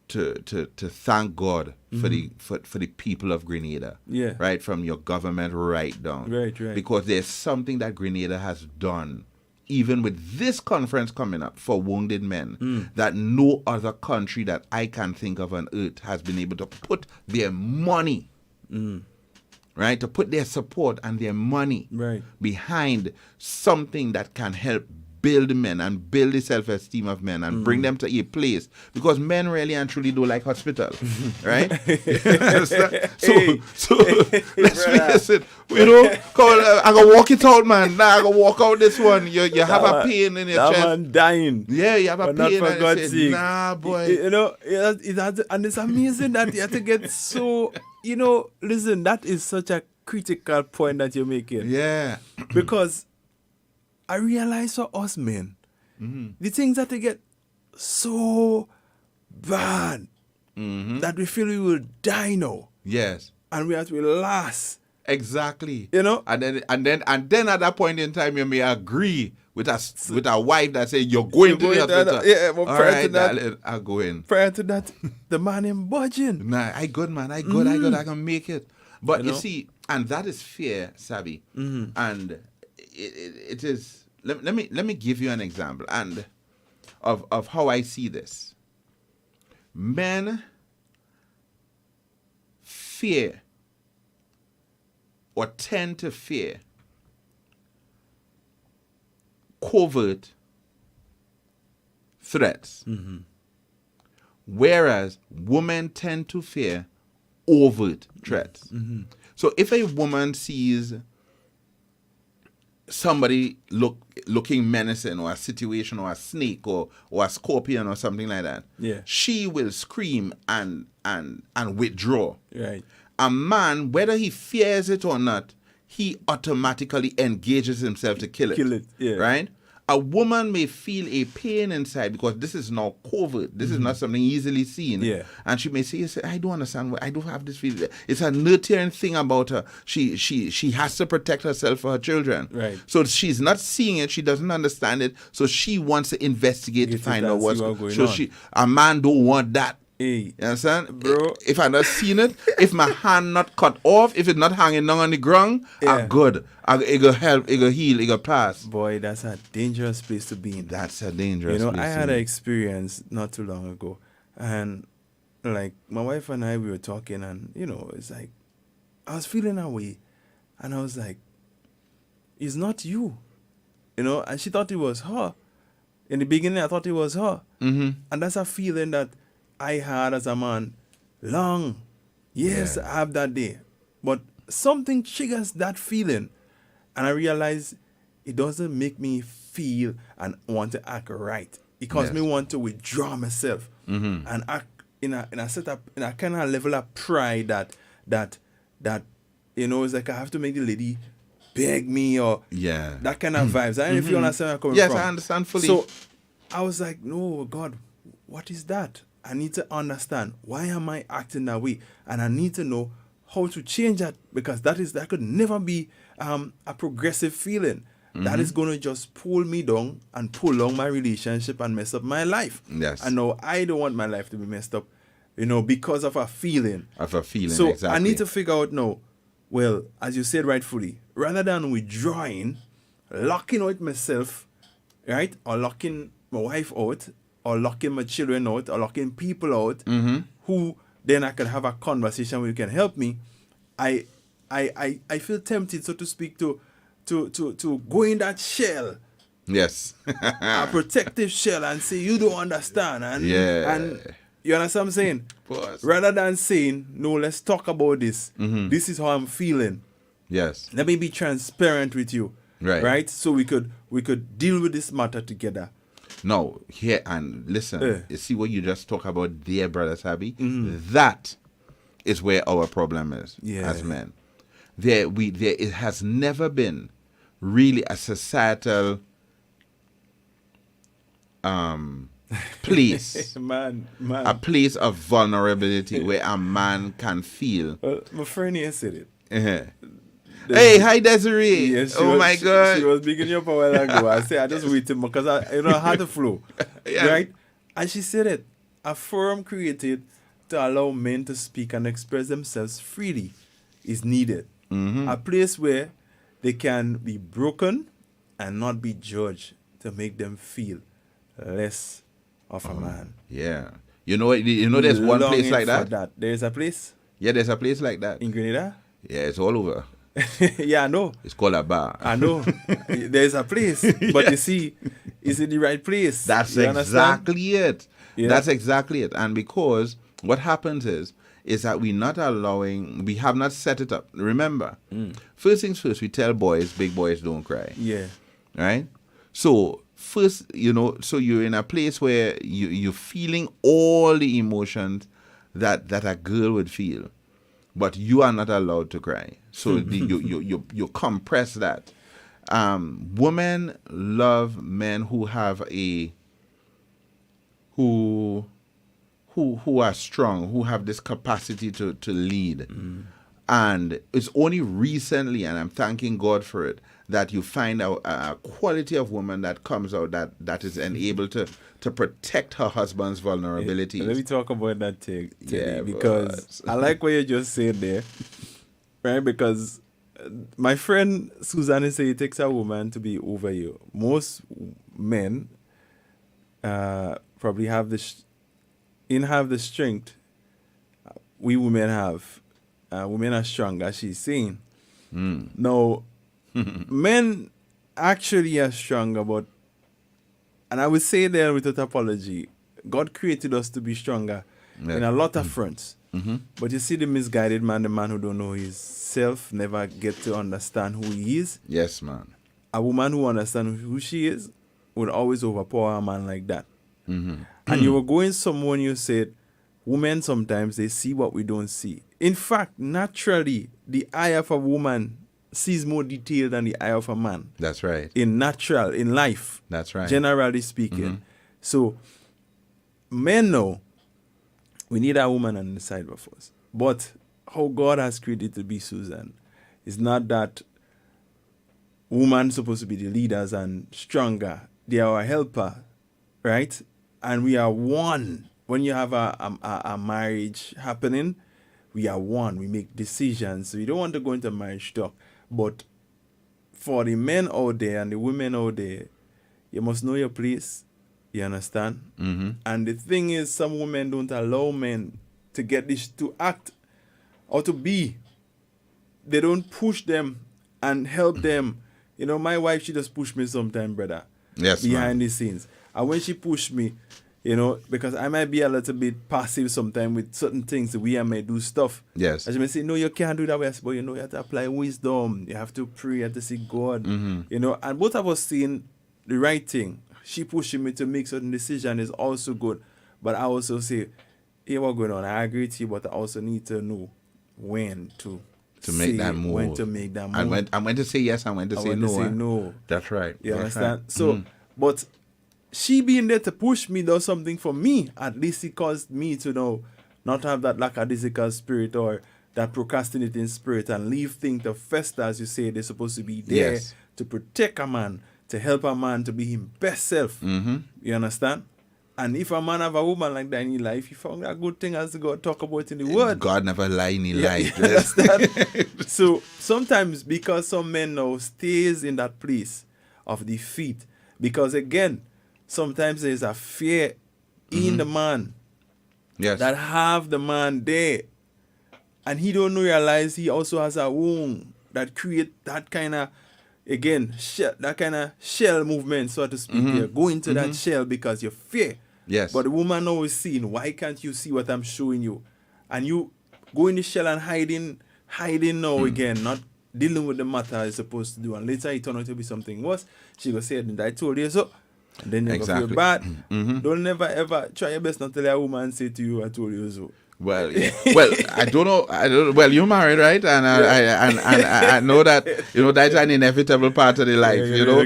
Speaker 5: thank God for the people of Grenada. Yeah. Right, from your government right down.
Speaker 4: Right.
Speaker 5: Because there's something that Grenada has done, even with this conference coming up for wounded men, that no other country that I can think of on earth has been able to put their money, right, to put their support and their money behind something that can help build men and build the self-esteem of men and bring them to a place, because men really and truly do like hospital, right? So let's face it, I gotta walk it out, man. Nah, I gotta walk out this one. You have a pain in your chest.
Speaker 4: That man dying.
Speaker 5: Yeah, you have a pain.
Speaker 4: Not for God's sake.
Speaker 5: Nah, boy.
Speaker 4: And it's amazing that you have to get so. Listen, that is such a critical point that you're making.
Speaker 5: Yeah,
Speaker 4: because I realize for us men, the things that they get so bad that we feel we will die now.
Speaker 5: Yes.
Speaker 4: and we have to be last.
Speaker 5: Exactly.
Speaker 4: You know?
Speaker 5: And then at that point in time, you may agree with a wife that say you're going to the hospital.
Speaker 4: Yeah, but
Speaker 5: all
Speaker 4: prior
Speaker 5: right,
Speaker 4: to that,
Speaker 5: darling, I'll go in.
Speaker 4: Prior to that, the man ain't budging.
Speaker 5: Nah, I good, man. I good. I can make it. But you
Speaker 4: know?
Speaker 5: see, and that is fear, Sabi. And it is. Let me give you an example and of how I see this. Men fear or tend to fear covert threats, whereas women tend to fear overt threats. So if a woman sees somebody looking menacing, or a situation, or a snake, or a scorpion, or something like that, she will scream and withdraw.
Speaker 4: Right.
Speaker 5: A man, whether he fears it or not, he automatically engages himself to kill it.
Speaker 4: Yeah.
Speaker 5: Right? A woman may feel a pain inside because this is now covert. This is not something easily seen.
Speaker 4: Yeah.
Speaker 5: And she may say, I don't understand why I don't have this feeling. It's a nurturing thing about her. She has to protect herself for her children.
Speaker 4: Right.
Speaker 5: So she's not seeing it. She doesn't understand it. So she wants to investigate to find out what's going on. So a man don't want that.
Speaker 4: Hey,
Speaker 5: you understand?
Speaker 4: Bro.
Speaker 5: If I not seen it, if my hand not cut off, if it's not hanging down on the ground, I'm good. It go help, it go heal, it go pass.
Speaker 4: Boy, that's a dangerous place to be in.
Speaker 5: That's a dangerous place.
Speaker 4: I had an experience not too long ago. And like my wife and I, we were talking, and it's like I was feeling that way. And I was like, it's not you. And she thought it was her. In the beginning, I thought it was her. And that's a feeling that I had as a man long. Yes, I have that day. But something triggers that feeling. And I realize it doesn't make me feel and want to act right. It causes me want to withdraw myself and act in a kind of level of pride that it's like I have to make the lady beg me or that kind of vibes. I don't know if you understand where I'm coming from.
Speaker 5: Yes, I understand fully.
Speaker 4: So I was like, no, God, what is that? I need to understand, why am I acting that way? And I need to know how to change that, because that could never be a progressive feeling. That is going to just pull me down and pull down my relationship and mess up my life.
Speaker 5: Yes.
Speaker 4: And no, I don't want my life to be messed up, because of a feeling.
Speaker 5: So exactly.
Speaker 4: I need to figure out now, well, as you said rightfully, rather than withdrawing, locking out myself, right, or locking my wife out, or locking my children out, or locking people out, who then I can have a conversation where you can help me. I feel tempted, so to speak, to go in that shell.
Speaker 5: Yes.
Speaker 4: A protective shell, and say you don't understand. And you understand what I'm saying? Rather than saying, no, let's talk about this. This is how I'm feeling.
Speaker 5: Yes.
Speaker 4: Let me be transparent with you. Right? So we could deal with this matter together.
Speaker 5: No, here and listen. You see what you just talk about there, Brother Sabi? That is where our problem is as men. It has never been really a societal place, a place of vulnerability where a man can feel.
Speaker 4: Well, my friend here said it.
Speaker 5: Hey, hi Desiree.
Speaker 4: Yes,
Speaker 5: my God.
Speaker 4: She was beginning up a while ago. I said, I just waited because I had the flow. Right? And she said it. A forum created to allow men to speak and express themselves freely is needed. A place where they can be broken and not be judged to make them feel less of a man.
Speaker 5: Yeah. There's one place like that.
Speaker 4: There's a place?
Speaker 5: Yeah, there's a place like that.
Speaker 4: In Grenada?
Speaker 5: Yeah, it's all over.
Speaker 4: Yeah, I know.
Speaker 5: It's called a bar.
Speaker 4: I know. There's a place. But you see, is it the right place?
Speaker 5: That's exactly it. Yeah. That's exactly it. And because what happens is that we have not set it up. Remember, first things first, we tell boys, big boys don't cry.
Speaker 4: Yeah.
Speaker 5: Right? So first, so you're in a place where you're feeling all the emotions that a girl would feel. But you are not allowed to cry. So you compress that. Women love men who have who are strong, who have this capacity to lead. And it's only recently, and I'm thanking God for it, that you find a quality of woman that comes out that is enabled to protect her husband's vulnerabilities.
Speaker 4: Let me talk about that thing, because I like what you just said there, right? Because my friend Suzanne said it takes a woman to be over you. Most men probably have the strength we women have. Women are strong, as she's saying. Now, men actually are stronger, but, and I would say there without apology, God created us to be stronger in a lot of fronts. But you see the misguided man, the man who don't know his self, never get to understand who he is.
Speaker 5: Yes, man.
Speaker 4: A woman who understands who she is would always overpower a man like that. And you were going somewhere and you said, women sometimes, they see what we don't see. In fact, naturally, the eye of a woman sees more detail than the eye of a man.
Speaker 5: That's right.
Speaker 4: In life.
Speaker 5: That's right.
Speaker 4: Generally speaking. So, men know we need a woman on the side of us. But how God has created to be Susan is not that woman supposed to be the leaders and stronger. They are a helper, right? And we are one. When you have a marriage happening, we are one. We make decisions. So you don't want to go into marriage talk. But for the men out there and the women out there, you must know your place. You understand? And the thing is, some women don't allow men to get this, to act or to be. They don't push them and help them. You know, my wife, she just push me sometime, brother.
Speaker 5: Yes,
Speaker 4: behind the scenes. And when she pushed me, you know, because I might be a little bit passive sometimes with certain things, the way I may do stuff.
Speaker 5: Yes.
Speaker 4: As you may say, no, you can't do that way. But you know, you have to apply wisdom. You have to pray. You have to see God. You know, and both of us seeing the right thing. She pushing me to make certain decision is also good. But I also say, hey, what's going on? I agree with you, but I also need to know when to
Speaker 5: make that move.
Speaker 4: When to make that move.
Speaker 5: I'm going to say yes, I'm going to say no.
Speaker 4: No.
Speaker 5: That's right.
Speaker 4: You
Speaker 5: That's
Speaker 4: understand?
Speaker 5: right.
Speaker 4: So, but she being there to push me does something for me. At least it caused me to know not have that lackadaisical spirit or that procrastinating spirit and leave things to fester, as you say, they're supposed to be there to protect a man, to help a man to be his best self. You understand? And if a man have a woman like that in his life, he found a good thing as God talk about in the word.
Speaker 5: God never lie in his life.
Speaker 4: You understand? So sometimes because some men now stays in that place of defeat, because again, sometimes there's a fear in the man that have the man there. And he don't realize he also has a wound that create that kind of, again, that kind of shell movement, so to speak. You go into that shell because you fear.
Speaker 5: Yes.
Speaker 4: But the woman now is seeing, why can't you see what I'm showing you? And you go in the shell and hiding now again, not dealing with the matter you're supposed to do. And later it turned out to be something worse. She go say, I told you so. And then you go feel bad. Don't never ever try your best not to let a woman say to you, I told you so.
Speaker 5: Well, I don't know. Well, you're married, right? And I know that that's an inevitable part of the life. You know, you will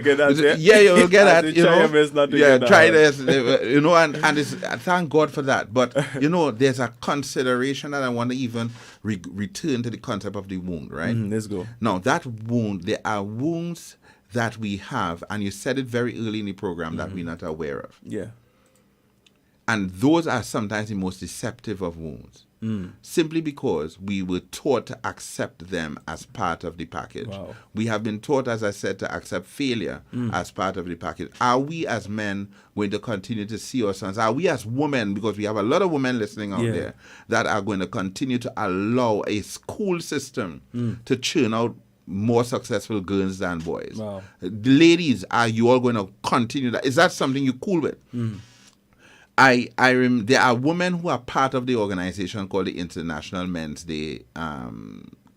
Speaker 5: get that. You know, try this. You know, and it's, thank God for that. But you know, there's a consideration that I want to even return to the concept of the wound, right?
Speaker 4: Let's go.
Speaker 5: Now, that wound, there are wounds that we have, and you said it very early in the program that we're not aware of.
Speaker 4: Yeah.
Speaker 5: And those are sometimes the most deceptive of wounds. Simply because we were taught to accept them as part of the package.
Speaker 4: Wow.
Speaker 5: We have been taught, as I said, to accept failure as part of the package. Are we as men going to continue to see our sons? Are we as women, because we have a lot of women listening out there, that are going to continue to allow a school system to churn out more successful girls than boys?
Speaker 4: Wow.
Speaker 5: Ladies, are you all going to continue that? Is that something you're cool with? There are women who are part of the organization called the International Men's Day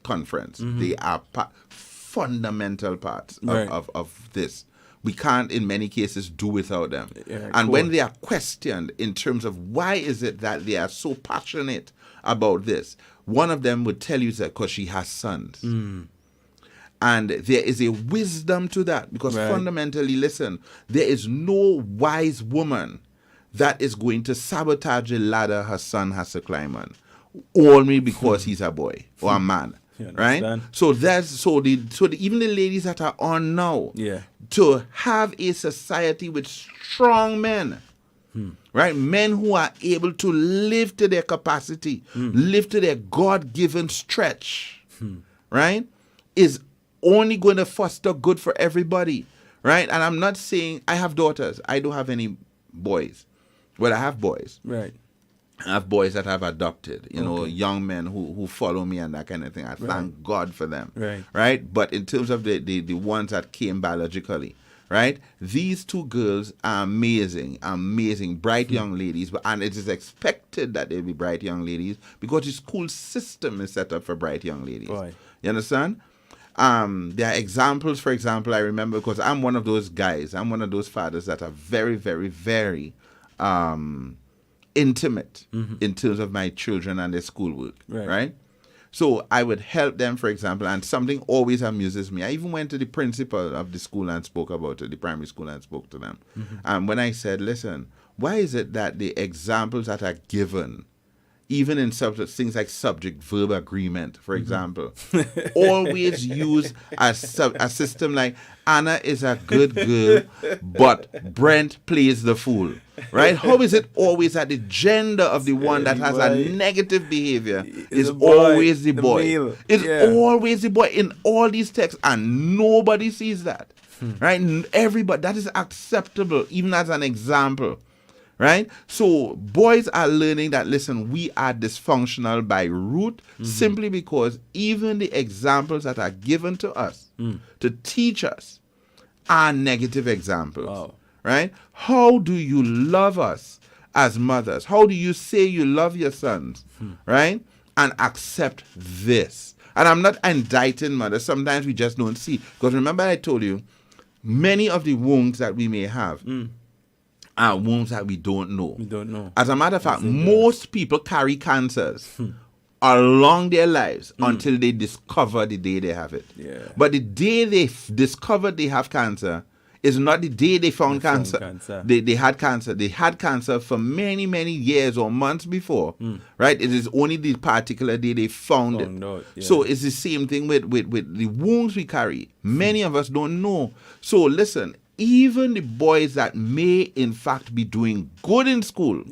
Speaker 5: Conference. They are fundamental parts of this. We can't, in many cases, do without them. And when they are questioned in terms of why is it that they are so passionate about this, one of them would tell you that because she has sons. And there is a wisdom to that, because fundamentally, listen, there is no wise woman that is going to sabotage the ladder her son has to climb on, only because he's a boy or a man. right? So even the ladies that are on now, to have a society with strong men, right? Men who are able to live to their capacity, live to their God-given stretch, right? Is only going to foster good for everybody, right? And I'm not saying I have daughters. I don't have any boys. Well, I have boys.
Speaker 4: Right.
Speaker 5: I have boys that I've adopted, young men who follow me and that kind of thing. I thank God for them. Right. But in terms of the ones that came biologically, right? These two girls are amazing, bright young ladies. And it is expected that they'll be bright young ladies because the school system is set up for bright young ladies.
Speaker 4: Boy.
Speaker 5: You understand? There are examples, for example, I remember because I'm one of those guys. I'm one of those fathers that are very, very, very intimate in terms of my children and their schoolwork, right? So I would help them, for example, and something always amuses me. I even went to the principal of the school and spoke about it, the primary school, and spoke to them. And when I said, listen, why is it that the examples that are given, even in things like subject-verb agreement, for example, always use a system like Anna is a good girl, but Brent plays the fool, right? How is it always that the gender of the one that has a negative behavior is always the boy? It's always the boy in all these texts, and nobody sees that, right? Everybody, that is acceptable, even as an example. Right? So boys are learning that, listen, we are dysfunctional by root simply because even the examples that are given to us to teach us are negative examples.
Speaker 4: Wow.
Speaker 5: Right? How do you love us as mothers? How do you say you love your sons? Right? And accept this. And I'm not indicting mothers. Sometimes we just don't see. Because remember I told you, many of the wounds that we may have are wounds that we don't know.
Speaker 4: We don't know.
Speaker 5: As a matter of fact, most people carry cancers along their lives until they discover the day they have it.
Speaker 4: Yeah.
Speaker 5: But the day they discovered they have cancer is not the day they found cancer. They had cancer. They had cancer for many, many years or months before. Right? It is only the particular day they found it.
Speaker 4: Out,
Speaker 5: So it's the same thing with the wounds we carry. Many of us don't know. So listen, even the boys that may in fact be doing good in school,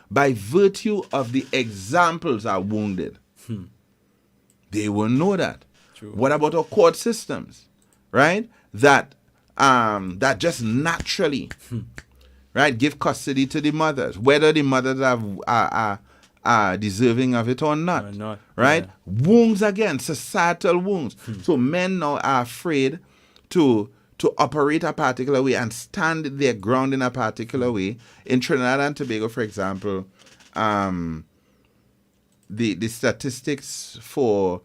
Speaker 5: by virtue of the examples are wounded. They will know that.
Speaker 4: True.
Speaker 5: What about our court systems, right? That just naturally, right, give custody to the mothers, whether the mothers are deserving of it or not. Right? Wounds again, societal wounds. So men now are afraid to operate a particular way and stand their ground in a particular way. In Trinidad and Tobago, for example, the statistics for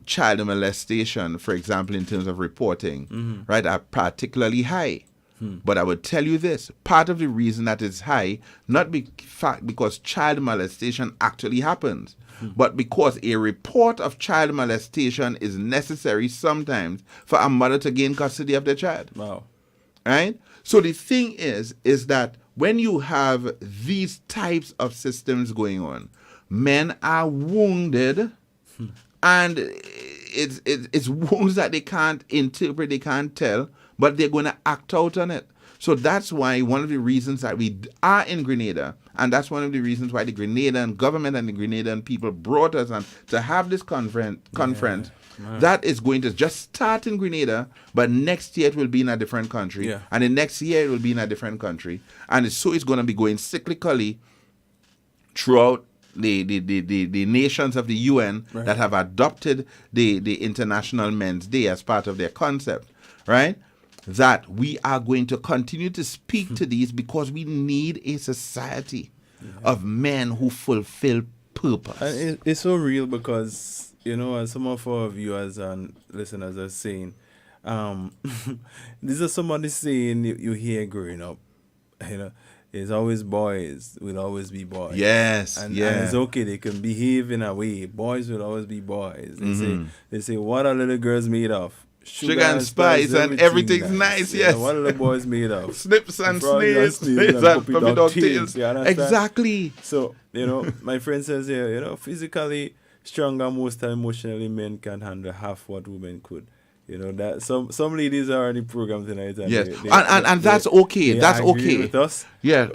Speaker 5: child molestation, for example, in terms of reporting, right, are particularly high. But I would tell you this, part of the reason that it's high, not because child molestation actually happens, but because a report of child molestation is necessary sometimes for a mother to gain custody of their child.
Speaker 4: Wow.
Speaker 5: Right? So the thing is that when you have these types of systems going on, men are wounded, and it's wounds that they can't interpret, they can't tell, but they're going to act out on it. So that's why one of the reasons that we are in Grenada, and that's one of the reasons why the Grenadian government and the Grenadian people brought us on to have this conference that is going to just start in Grenada, but next year it will be in a different country.
Speaker 4: Yeah.
Speaker 5: And the next year it will be in a different country. And it's going to be going cyclically throughout the nations of the UN that have adopted the International Men's Day as part of their concept, right? That we are going to continue to speak to these because we need a society of men who fulfill purpose.
Speaker 4: And it's so real because, as some of our viewers and listeners are saying, this is somebody saying you hear growing up, it's always boys will always be boys.
Speaker 5: Yes,
Speaker 4: and it's okay. They can behave in a way. Boys will always be boys. They say, what are little girls made of?
Speaker 5: Sugar and spice and everything's nice. Yes.
Speaker 4: What are the boys made of?
Speaker 5: Snips and snails and puppy dog tails. Exactly.
Speaker 4: So, my friend says here, physically, stronger most time emotionally, men can handle half what women could. You know that some ladies are on the program tonight. And
Speaker 5: yes, and that's okay. That's okay
Speaker 4: with us.
Speaker 5: Yeah.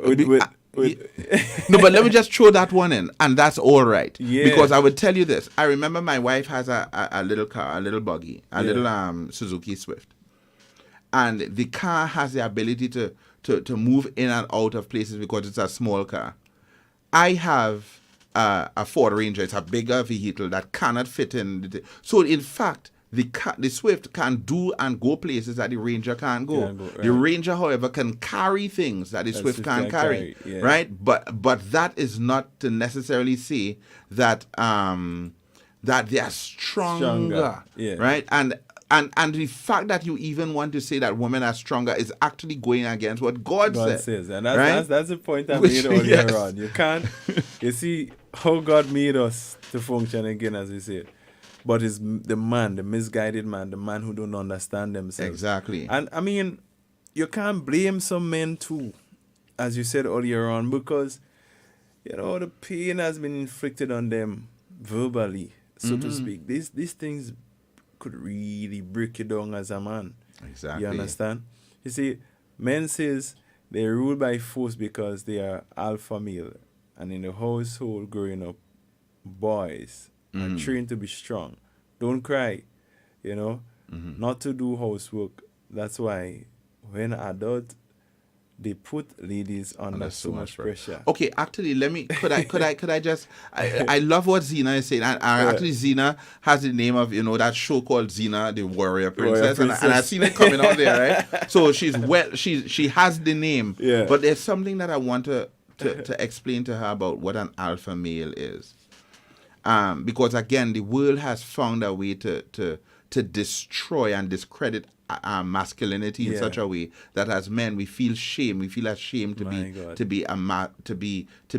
Speaker 4: No,
Speaker 5: but let me just throw that one in, and that's all right.
Speaker 4: Yeah.
Speaker 5: Because I would tell you this. I remember my wife has a little car, a little buggy, a little Suzuki Swift, and the car has the ability to move in and out of places because it's a small car. I have a Ford Ranger. It's a bigger vehicle that cannot fit in. So in fact, the Swift can do and go places that the Ranger can't go.
Speaker 4: Right.
Speaker 5: The Ranger, however, can carry things that the Swift can't carry. Right? But that is not to necessarily say that that they are stronger.
Speaker 4: Yeah.
Speaker 5: Right? And the fact that you even want to say that women are stronger is actually going against what God
Speaker 4: says. And that's the point I made earlier on. You can't, you see how God made us to function again, as we said. But it's the man, the misguided man, the man who don't understand themselves.
Speaker 5: Exactly.
Speaker 4: And I mean, you can't blame some men too, as you said earlier on, because, you know, the pain has been inflicted on them verbally, so to speak. These things could really break you down as a man.
Speaker 5: Exactly.
Speaker 4: You understand? You see, men says they rule by force because they are alpha male. And in the household growing up, boys are trained to be strong. Don't cry, you know, not to do housework. That's why when adult, they put ladies under so much pressure.
Speaker 5: Okay, actually, could I just, I love what Zena is saying. And actually, Zena has the name of, you know, that show called Zena, the Warrior Princess. And I've seen it coming out there, right? So she has the name.
Speaker 4: Yeah.
Speaker 5: But there's something that I want to explain to her about what an alpha male is. Because again, the world has found a way to destroy and discredit masculinity in such a way that as men we feel shame. We feel ashamed to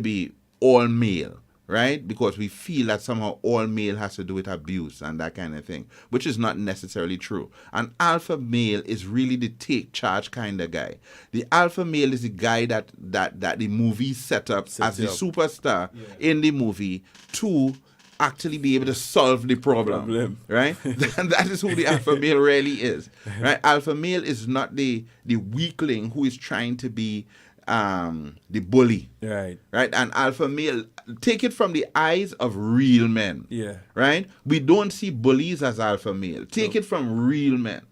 Speaker 5: be all male, right? Because we feel that somehow all male has to do with abuse and that kind of thing, which is not necessarily true. An alpha male is really the take charge kind of guy. The alpha male is the guy that the movie set up as the superstar in the movie to actually be able to solve the problem. Right? That is who the alpha male really is. Right? Alpha male is not the weakling who is trying to be the bully.
Speaker 4: Right.
Speaker 5: Right? And alpha male, take it from the eyes of real men.
Speaker 4: Yeah.
Speaker 5: Right? We don't see bullies as alpha male. Take it from real men.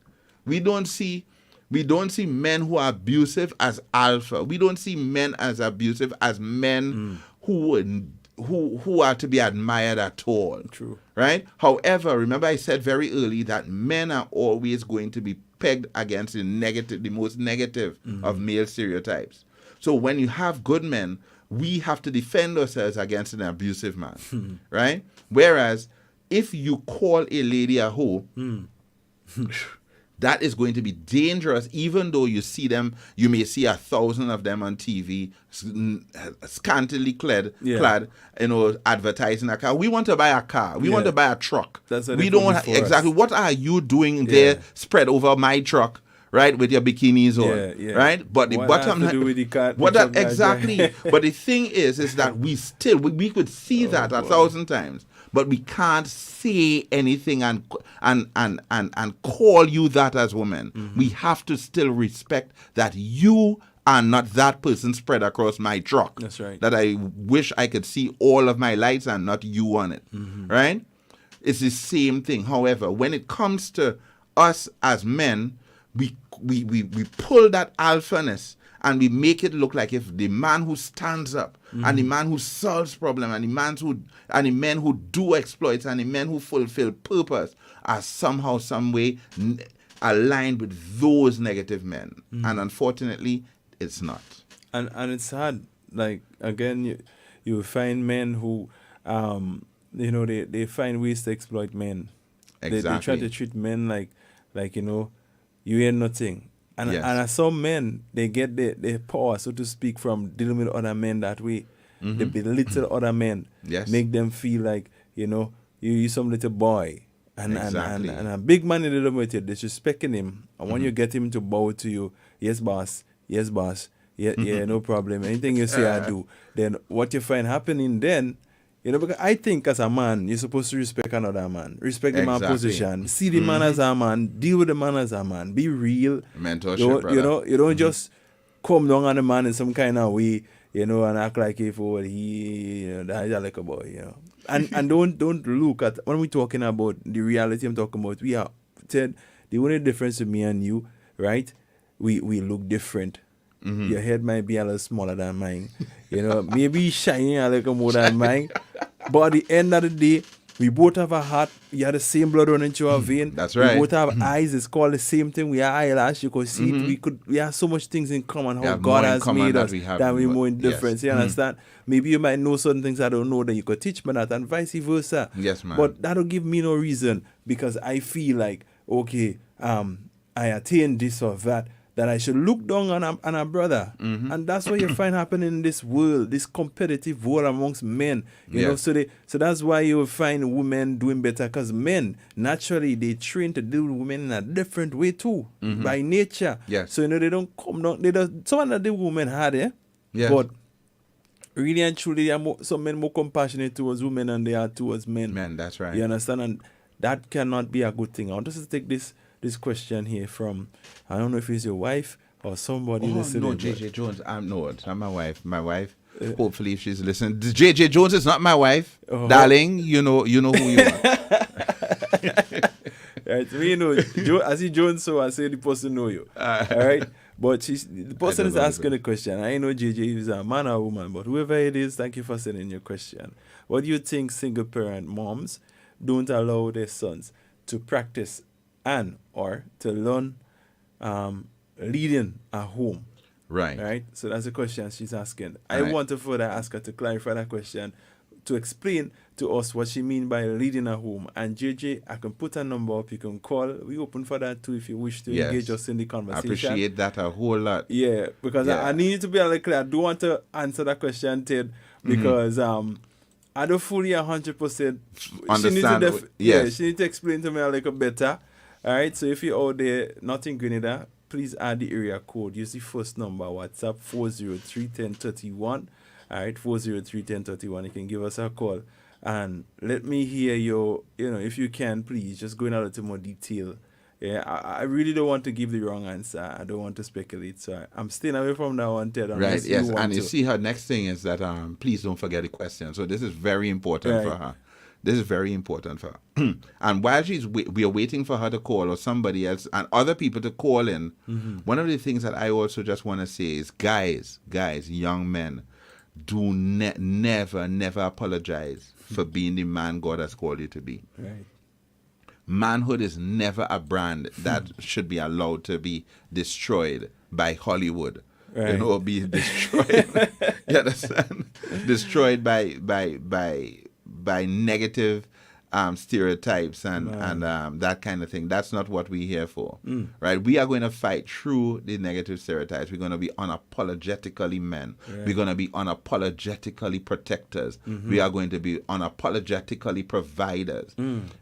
Speaker 5: We don't see men who are abusive as alpha. We don't see men as abusive as men who are to be admired at all.
Speaker 4: True.
Speaker 5: Right? However, remember I said very early that men are always going to be pegged against the most negative of male stereotypes. So when you have good men, we have to defend ourselves against an abusive man. Right? Whereas if you call a lady a hoe, that is going to be dangerous, even though you may see 1,000 of them on TV, scantily clad, you know, advertising a car. We want to buy a car. We want to buy a truck.
Speaker 4: That's what
Speaker 5: we don't exactly. What are you doing there spread over my truck? Right, with your bikinis on, right? But the bottom line, exactly. But the thing is that we could see that 1,000 times, but we can't say anything and call you that as women. We have to still respect that you are not that person spread across my truck.
Speaker 4: That's right.
Speaker 5: That I wish I could see all of my lights and not you on it, right? It's the same thing. However, when it comes to us as men, we pull that alphaness and we make it look like if the man who stands up and the man who solves problems and the men who do exploits and the men who fulfill purpose are somehow, some way aligned with those negative men. And unfortunately, it's not.
Speaker 4: And it's hard. Like, again, you find men who, you know, they find ways to exploit men.
Speaker 5: Exactly.
Speaker 4: They try to treat men like, you know, you ain't nothing. And as some men, they get their power, so to speak, from dealing with other men that way. They belittle other men. Make them feel like, you know, you some little boy. And a big man in the room with you, disrespecting him. And when you get him to bow to you, yes, boss, yeah, no problem. Anything you say, I do. Then what you find happening then You know, because I think as a man, you're supposed to respect another man, respect the man's position, see the man as a man, deal with the man as a man, be real.
Speaker 5: Mentorship, brother.
Speaker 4: You know, you don't just come down on the man in some kind of way, you know, and act like if that's like a boy, you know. And don't look at when we're talking about the reality I'm talking about. We are Ted, the only difference with me and you, right? We look different. Your head might be a little smaller than mine. You know, maybe shining a little more than mine. But at the end of the day, we both have a heart. We have the same blood running through our vein.
Speaker 5: That's right.
Speaker 4: We both have eyes. It's called the same thing. We have eyelash. You could see it. We have so much things in common. How God has made us that we more in difference. You understand? Maybe you might know certain things I don't know that you could teach me that, and vice versa.
Speaker 5: Yes, man.
Speaker 4: But that'll give me no reason because I feel like, okay, I attained this or that I should look down on a brother. And that's what you find happening in this world, this competitive world amongst men. You know, so that's why you will find women doing better, because men, naturally, they train to deal with women in a different way too, by nature.
Speaker 5: Yes.
Speaker 4: So, you know, they don't come down, some of the women hard,
Speaker 5: Yes.
Speaker 4: But really and truly, some men more compassionate towards women than they are towards men.
Speaker 5: Men, that's right.
Speaker 4: You understand? And that cannot be a good thing. I want us to take this question here from, I don't know if it's your wife or somebody listening.
Speaker 5: No, JJ Jones. No, it's not my wife. My wife. Hopefully, if she's listening, JJ Jones is not my wife, darling. You know who you are.
Speaker 4: Right, me know. I see Jones, so I say the person know you. All right, but the person is asking a question. I know JJ is a man or woman, but whoever it is, thank you for sending your question. What do you think single parent moms don't allow their sons to practice and or to learn leading at home? Right. So that's the question she's asking. I want to further ask her to clarify that question, to explain to us what she means by leading at home. And JJ, I can put a number up. You can call. We open for that too if you wish to engage us in the conversation.
Speaker 5: I appreciate that a whole lot.
Speaker 4: Yeah, because I need to be a little clear. I don't want to answer that question, Ted, because I don't fully 100%
Speaker 5: understand.
Speaker 4: She needs to explain to me a little better. All right, so if you're out there, not in Grenada, please add the area code. Use the first number, WhatsApp 403-1031. All right, 403-1031. You can give us a call. And let me hear your, if you can, please, just go in a little more detail. Yeah, I really don't want to give the wrong answer. I don't want to speculate. So I'm staying away from that one, Ted.
Speaker 5: Right, yes. And you see her next thing is that please don't forget the question. So this is very important for her. This is very important for her. And while we are waiting for her to call or somebody else and other people to call in, one of the things that I also just want to say is, guys, young men, do never apologize for being the man God has called you to be.
Speaker 4: Right.
Speaker 5: Manhood is never a brand that should be allowed to be destroyed by Hollywood.
Speaker 4: Right.
Speaker 5: Be destroyed. You understand? Destroyed by negative stereotypes and that kind of thing. That's not what we're here for, right? We are going to fight through the negative stereotypes. We're going to be unapologetically men. Right. We're going to be unapologetically protectors. We are going to be unapologetically providers,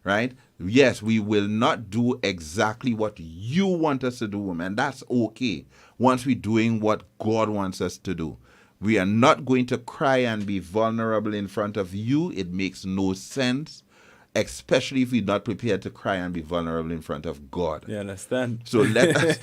Speaker 5: right? Yes, we will not do exactly what you want us to do, and that's okay once we're doing what God wants us to do. We are not going to cry and be vulnerable in front of you. It makes no sense, especially if we're not prepared to cry and be vulnerable in front of God.
Speaker 4: You understand?
Speaker 5: So let us,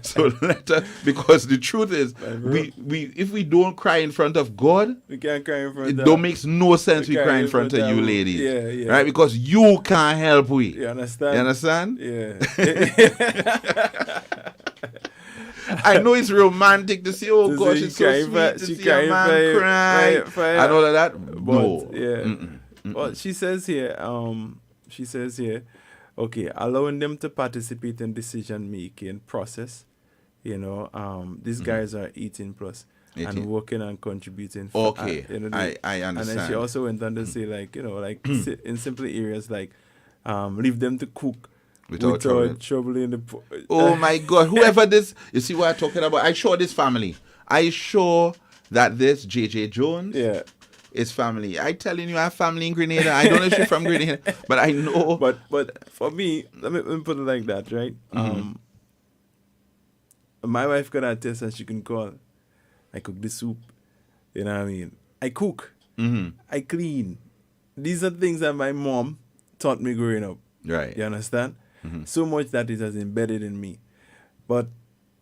Speaker 5: so let us, because the truth is, we if we don't cry in front of God,
Speaker 4: we can't cry in front of
Speaker 5: it don't makes no sense we cry in front of you ladies.
Speaker 4: Yeah.
Speaker 5: Right? Because you can't help we.
Speaker 4: You understand?
Speaker 5: You understand?
Speaker 4: Yeah.
Speaker 5: I know it's romantic to see, oh gosh, it's so sweet to see a man cry and all of that.
Speaker 4: But, yeah. Well, she says here, okay, allowing them to participate in decision-making process. These guys are 18 plus 18. And working and contributing.
Speaker 5: Okay, I understand.
Speaker 4: And then she also went on to say, in simple areas, leave them to cook. Without trouble in the...
Speaker 5: Oh, my God. Whoever this... You see what I'm talking about? I show this family. I show that this JJ Jones is family. I telling you, I have family in Grenada. I don't know if she's from Grenada, but I know...
Speaker 4: But for me, let me put it like that, right? My wife can attest and she can call. I cook the soup. You know what I mean? I cook. I clean. These are things that my mom taught me growing up.
Speaker 5: Right.
Speaker 4: You understand? So much that it has embedded in me. But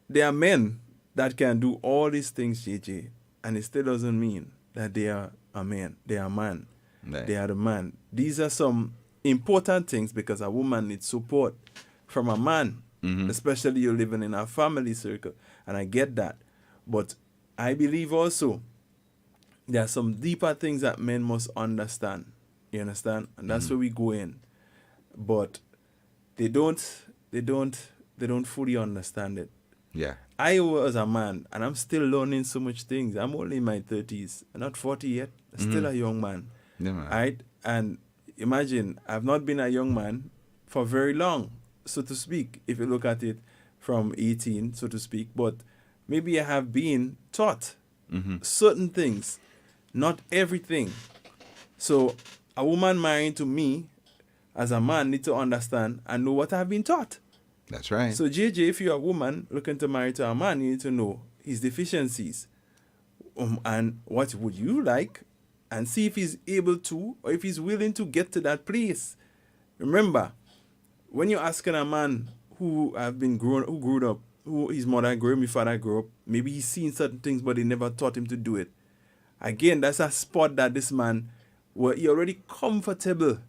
Speaker 4: there are men that can do all these things, JJ, and it still doesn't mean that they are a man. They are a man.
Speaker 5: Right.
Speaker 4: They are the man. These are some important things because a woman needs support from a man, especially you're living in a family circle. And I get that. But I believe also there are some deeper things that men must understand. You understand? And that's where we go in. But they don't fully understand it.
Speaker 5: Yeah.
Speaker 4: I was a man and I'm still learning so much things. I'm only in my 30s. I'm not 40 yet. I'm still a young man.
Speaker 5: Yeah, man.
Speaker 4: Right? And imagine, I've not been a young man for very long, so to speak, if you look at it from 18, so to speak. But maybe I have been taught certain things, not everything. So a woman marrying to me as a man needs to understand and know what I've been taught.
Speaker 5: That's right.
Speaker 4: So JJ, if you're a woman looking to marry to a man, you need to know his deficiencies and what would you like, and see if he's able to or if he's willing to get to that place. Remember, when you're asking a man who grew up, who his mother grew up, his father grew up, maybe he's seen certain things but they never taught him to do it. Again, that's a spot that this man where he already comfortable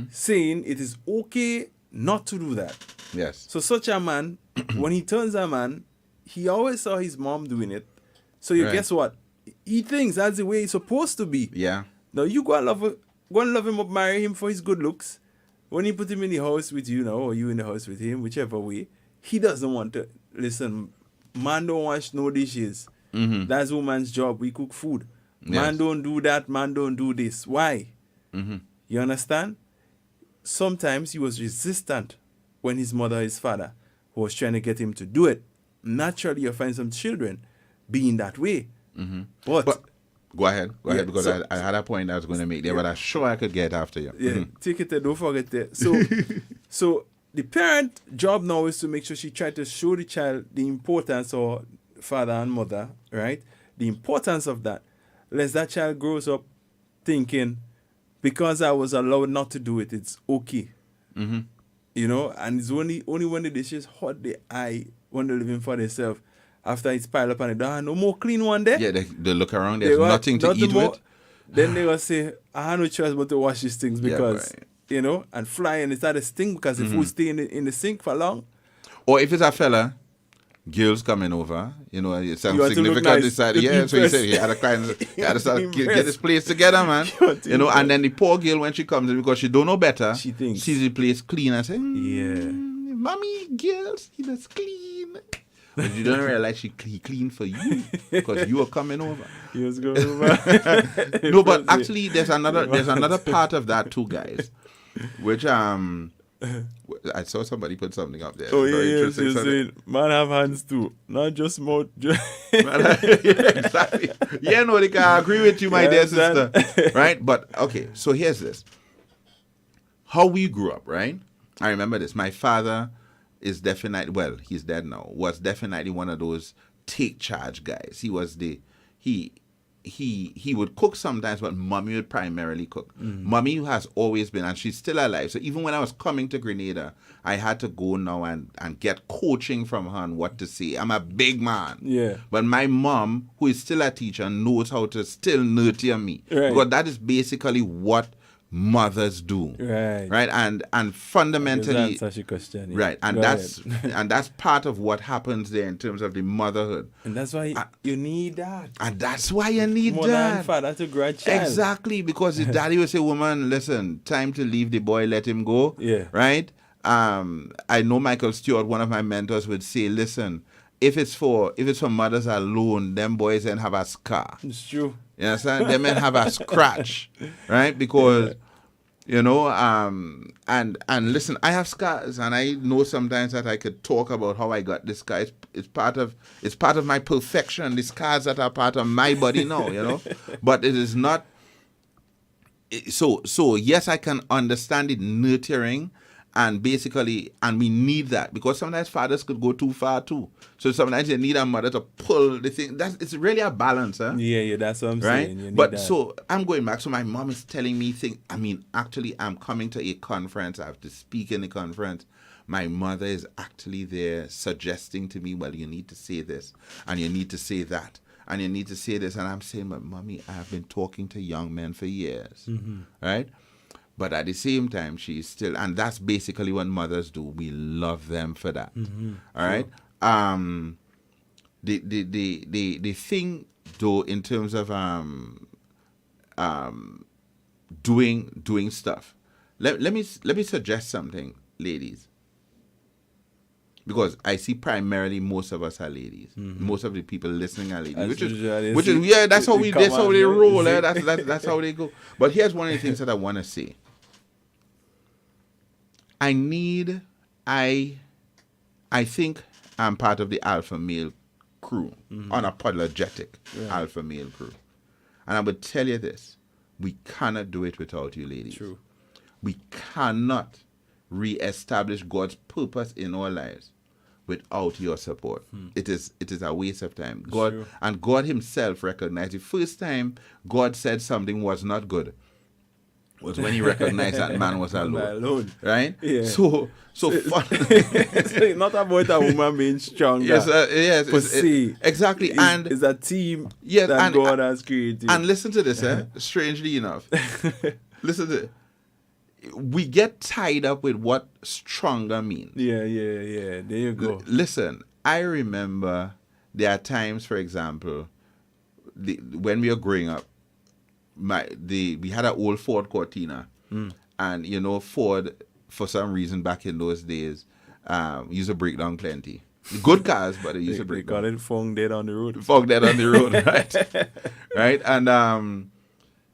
Speaker 4: saying it is okay not to do that.
Speaker 5: Yes.
Speaker 4: So such a man, when he turns a man, he always saw his mom doing it. So you guess what? He thinks that's the way he's supposed to be.
Speaker 5: Yeah.
Speaker 4: Now you go and love him up, marry him for his good looks. When you put him in the house with you now, or you in the house with him, whichever way, he doesn't want to listen. Man don't wash no dishes. That's woman's job. We cook food. Man don't do that. Man don't do this. Why? You understand? Sometimes he was resistant when his mother, his father, was trying to get him to do it. Naturally, you find some children being that way. But
Speaker 5: go ahead, because I had a point I was going to make there, but I'm sure I could get after you.
Speaker 4: Yeah, take it there, don't forget it. So the parent job now is to make sure she tries to show the child the importance, or father and mother, right? The importance of that. Lest that child grows up thinking, because I was allowed not to do it, it's okay. You know, and it's only when the dishes hot the eye when they're living for themselves. After it's piled up and they no more clean one there.
Speaker 5: Yeah, they look around, there's nothing to eat with.
Speaker 4: Then they will say, I have no choice but to wash these things because, you know, and fly and it started to stink because the food stay in the sink for long.
Speaker 5: Or if it's a fella, girls coming over, you know, it's significant
Speaker 4: nice.
Speaker 5: decided, so you say, you had to start get this place together, man. You know, and then the poor girl, when she comes in, because she don't know better,
Speaker 4: she thinks,
Speaker 5: sees the place clean and say,
Speaker 4: mommy,
Speaker 5: girls, it is clean. But you don't realize he cleaned for you because you were coming over.
Speaker 4: He was going over.
Speaker 5: No, but actually, there's another part of that too, guys. Which I saw somebody put something up there.
Speaker 4: Oh yeah, you're saying man have hands too, not just mouth.
Speaker 5: Exactly. Yeah, no, I agree with you, my dear sister. Right, but okay. So here's this: how we grew up, right? I remember this. My father is definitely, well, he's dead now, was definitely one of those take charge guys. He was he would cook sometimes, but mommy would primarily cook. Mommy has always been, and she's still alive. So even when I was coming to Grenada, I had to go now and get coaching from her on what to say. I'm a big man.
Speaker 4: Yeah.
Speaker 5: But my mom, who is still a teacher, knows how to still nurture me. Right. Because that is basically what mothers do, right, and fundamentally,
Speaker 4: such a question,
Speaker 5: right, and that's part of what happens there in terms of the motherhood,
Speaker 4: and that's why you need that,
Speaker 5: and that's why you need
Speaker 4: more
Speaker 5: that.
Speaker 4: Than father to grandchild.
Speaker 5: Exactly, because the daddy will say, "Woman, listen, time to leave the boy, let him go."
Speaker 4: Yeah,
Speaker 5: right. I know Michael Stewart, one of my mentors, would say, "Listen, if it's for mothers alone, them boys then have a scar."
Speaker 4: It's true.
Speaker 5: You understand? They may have a scratch, right? Because, you know, and listen, I have scars, and I know sometimes that I could talk about how I got this scar. It's part of my perfection. The scars that are part of my body now, you know, but it is not. So yes, I can understand it nurturing and we need that because sometimes fathers could go too far too. So sometimes you need a mother to pull the thing. It's really a balance, huh?
Speaker 4: Yeah, that's what I'm
Speaker 5: right?
Speaker 4: saying. You need
Speaker 5: But
Speaker 4: that.
Speaker 5: so I'm going back. So my mom is telling me things. I mean, actually, I'm coming to a conference. I have to speak in the conference. My mother is actually there suggesting to me, well, you need to say this and you need to say that and you need to say this. And I'm saying, but mommy, I have been talking to young men for years, right? But at the same time, she's still, and that's basically what mothers do. We love them for that. All right. The thing though, in terms of doing stuff, let me suggest something, ladies, because I see primarily most of us are ladies. Most of the people listening are ladies, which is that's how they roll. That's how they go. But here's one of the things that I want to say. I think I'm part of the alpha male crew, unapologetic alpha male crew. And I would tell you this, we cannot do it without you ladies.
Speaker 4: True.
Speaker 5: We cannot reestablish God's purpose in our lives without your support. It is a waste of time. God himself recognized the first time God said something was not good was when he recognized that man was alone. Right?
Speaker 4: Yeah.
Speaker 5: So fun.
Speaker 4: It's not about a woman being stronger.
Speaker 5: Yes, exactly.
Speaker 4: It's a team that God has created.
Speaker 5: And listen to this, strangely enough. Listen to it. We get tied up with what stronger means.
Speaker 4: Yeah. There you go.
Speaker 5: Listen, I remember there are times, for example, when we were growing up, we had an old Ford Cortina, and Ford, for some reason back in those days, used to break down plenty. Good cars, but it used to break down.
Speaker 4: They got it fong dead on the road.
Speaker 5: Right? Right? And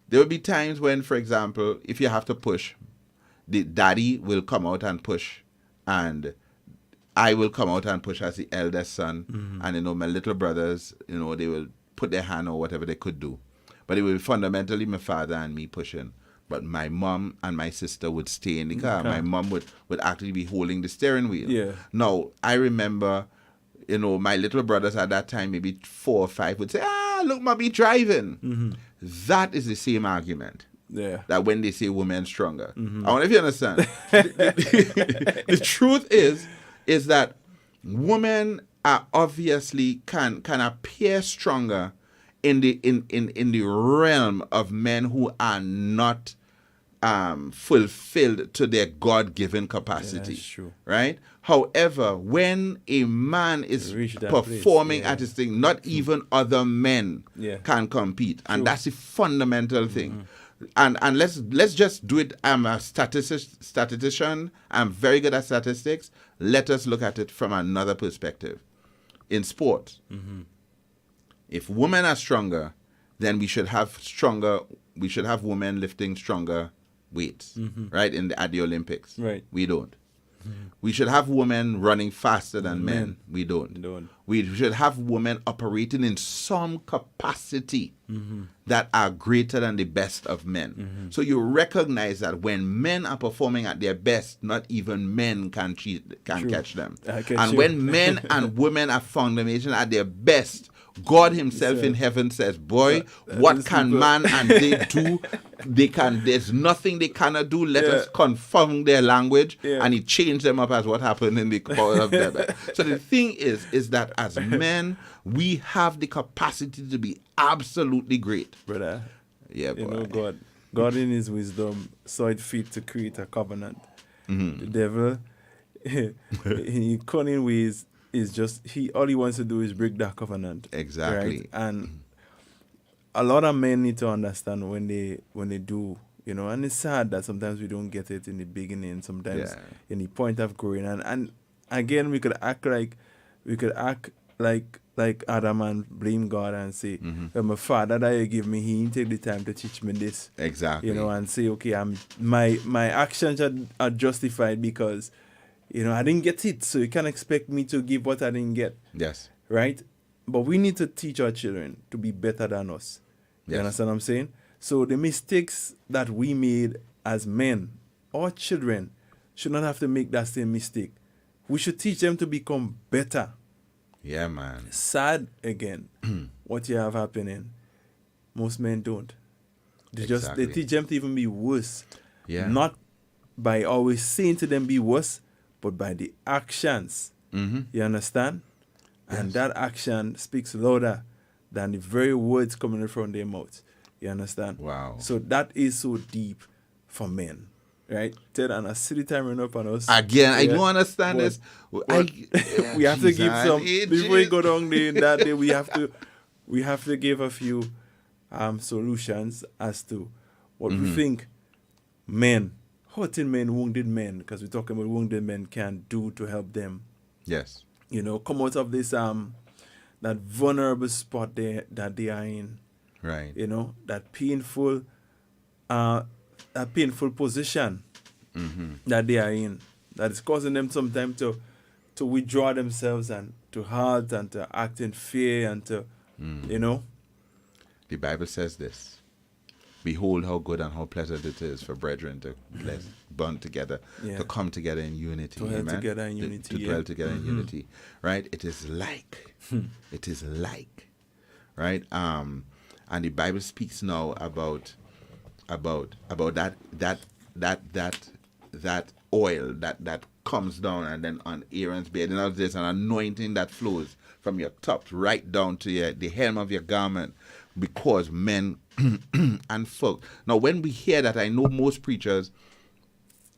Speaker 5: there would be times when, for example, if you have to push, the daddy will come out and push, and I will come out and push as the eldest son, and my little brothers, they will put their hand or whatever they could do. But it would be fundamentally my father and me pushing. But my mom and my sister would stay in the car. My mom would actually be holding the steering wheel.
Speaker 4: Yeah.
Speaker 5: Now, I remember, my little brothers at that time, maybe 4 or 5, would say, look, mommy driving. That is the same argument.
Speaker 4: Yeah.
Speaker 5: That when they say women stronger. I wonder if you understand. The truth is that women are obviously can appear stronger in the realm of men who are not fulfilled to their God-given capacity.
Speaker 4: That's true.
Speaker 5: Right? However, when a man is performing at his thing, not even other men can compete. And that's the fundamental thing. And let's just do it. I'm a statistician. I'm very good at statistics. Let us look at it from another perspective. In sports, if women are stronger, then we should have women lifting stronger weights, right? At the Olympics.
Speaker 4: Right.
Speaker 5: We don't. We should have women running faster than men. We don't. We should have women operating in some capacity that are greater than the best of men. So you recognize that when men are performing at their best, not even men can catch them. And when men and women are foundation at their best, God himself in heaven says, boy, what can man and they do? There's nothing they cannot do. Let us confound their language. And he changed them up as what happened in the power of Deborah. So the thing is that as men, we have the capacity to be absolutely great.
Speaker 4: Brother,
Speaker 5: yeah, boy.
Speaker 4: God in his wisdom saw it fit to create a covenant. The devil, in cunning ways, is just all he wants to do is break that covenant.
Speaker 5: Exactly.
Speaker 4: Right? And a lot of men need to understand when they do, and it's sad that sometimes we don't get it in the beginning, sometimes in the point of growing. And again, we could act like Adam and blame God and say, well, my father that you give me, he didn't take the time to teach me this.
Speaker 5: Exactly.
Speaker 4: And say, okay, my actions are justified because I didn't get it, so you can't expect me to give what I didn't get.
Speaker 5: Yes.
Speaker 4: Right? But we need to teach our children to be better than us. You understand what I'm saying? So the mistakes that we made as men, our children should not have to make that same mistake. We should teach them to become better.
Speaker 5: Yeah, man.
Speaker 4: Sad again, what you have happening. Most men don't. They teach them to even be worse.
Speaker 5: Yeah.
Speaker 4: Not by always saying to them be worse, but by the actions. You understand?
Speaker 5: Yes.
Speaker 4: And that action speaks louder than the very words coming from their mouths. You understand?
Speaker 5: Wow.
Speaker 4: So that is so deep for men. Right? Ted, and I see the time running up on us.
Speaker 5: Again, I don't understand this.
Speaker 4: We have to give some before we go down there in that day. We have to give a few solutions as to what we think men, hurting men, wounded men, because we're talking about wounded men, can do to help them.
Speaker 5: Yes.
Speaker 4: You know, come out of this that vulnerable spot that they are in.
Speaker 5: Right.
Speaker 4: You know, that painful position that they are in, that is causing them sometimes to withdraw themselves and to halt and to act in fear and to, you know.
Speaker 5: The Bible says this. Behold how good and how pleasant it is for brethren to bond together, to come together in unity.
Speaker 4: To dwell together in unity.
Speaker 5: To dwell together in unity. Right? It is like. Right? And the Bible speaks now about that oil that comes down and then on Aaron's beard. And there's an anointing that flows from your top right down to the hem of your garment, because men and folk. Now, when we hear that, I know most preachers,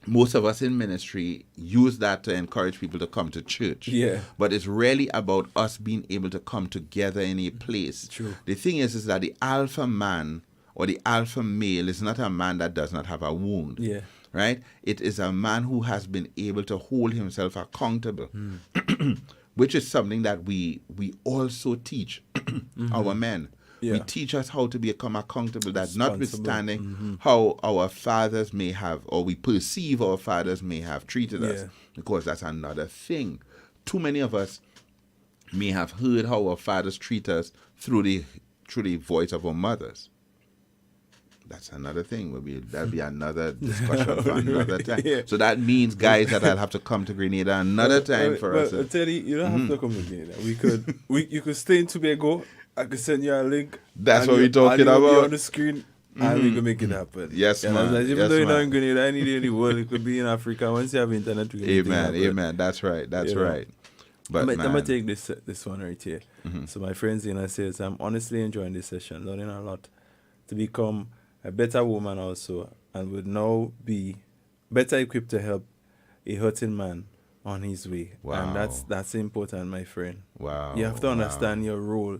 Speaker 5: most of us in ministry use that to encourage people to come to church.
Speaker 4: Yeah.
Speaker 5: But it's really about us being able to come together in a place.
Speaker 4: True.
Speaker 5: The thing is that the alpha man or the alpha male is not a man that does not have a wound.
Speaker 4: Yeah.
Speaker 5: Right? It is a man who has been able to hold himself accountable, which is something that we also teach our men.
Speaker 4: Yeah.
Speaker 5: We teach us how to become accountable, that notwithstanding how our fathers may have, or we perceive our fathers may have treated us, because that's another thing. Too many of us may have heard how our fathers treat us through the voice of our mothers. That's another thing. That'll be another discussion for another time. Yeah. So that means, guys, that I'll have to come to Grenada another time for us.
Speaker 4: But Teddy, you don't have to come to Grenada. You could stay in Tobago. I could send you a link.
Speaker 5: That's what we're talking about.
Speaker 4: Be on the screen, and we can make it happen.
Speaker 5: Yes, man.
Speaker 4: Even though you're not in Grenada, any day in the world, it could be in Africa. Once you have internet, we can
Speaker 5: Amen. That's right. That's right. But
Speaker 4: I'm gonna take this one right here. So my friends, says, I'm honestly enjoying this session, learning a lot to become a better woman also, and would now be better equipped to help a hurting man on his way.
Speaker 5: Wow.
Speaker 4: And that's important, my friend.
Speaker 5: Wow.
Speaker 4: You have to understand your role.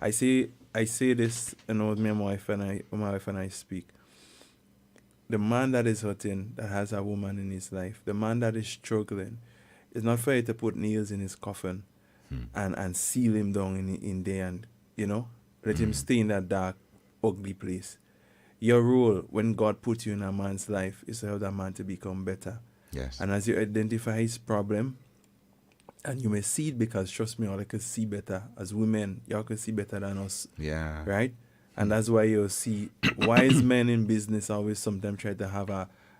Speaker 4: I say this, with my wife and I speak. The man that is hurting, that has a woman in his life, the man that is struggling, it's not for you to put nails in his coffin and seal him down in there and, let him stay in that dark, ugly place. Your role when God puts you in a man's life is to help that man to become better.
Speaker 5: Yes.
Speaker 4: And as you identify his problem, and you may see it, because trust me, all I can see better. As women, y'all can see better than us.
Speaker 5: Yeah.
Speaker 4: Right? And that's why you'll see wise men in business always sometimes try to have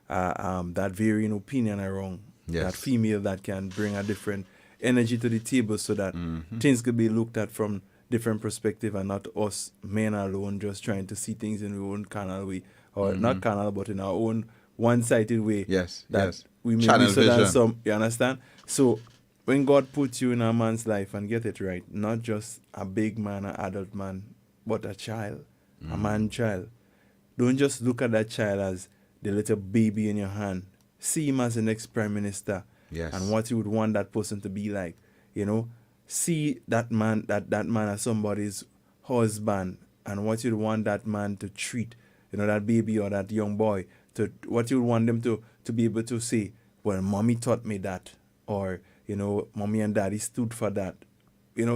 Speaker 4: that varying opinion around that female that can bring a different energy to the table, so that things could be looked at from different perspective, and not us men alone just trying to see things in our own carnal way, or not carnal, but in our own one-sided way.
Speaker 5: Yes.
Speaker 4: We may
Speaker 5: Channel
Speaker 4: be so than
Speaker 5: vision.
Speaker 4: some. You understand? So when God puts you in a man's life, and get it right, not just a big man, an adult man, but a child, a man-child. Don't just look at that child as the little baby in your hand. See him as the next prime minister.
Speaker 5: Yes.
Speaker 4: And what you would want that person to be like. See that man as somebody's husband, and what you'd want that man to treat, that baby or that young boy, to what you want them to be able to say, well, mommy taught me that, or mommy and daddy stood for that.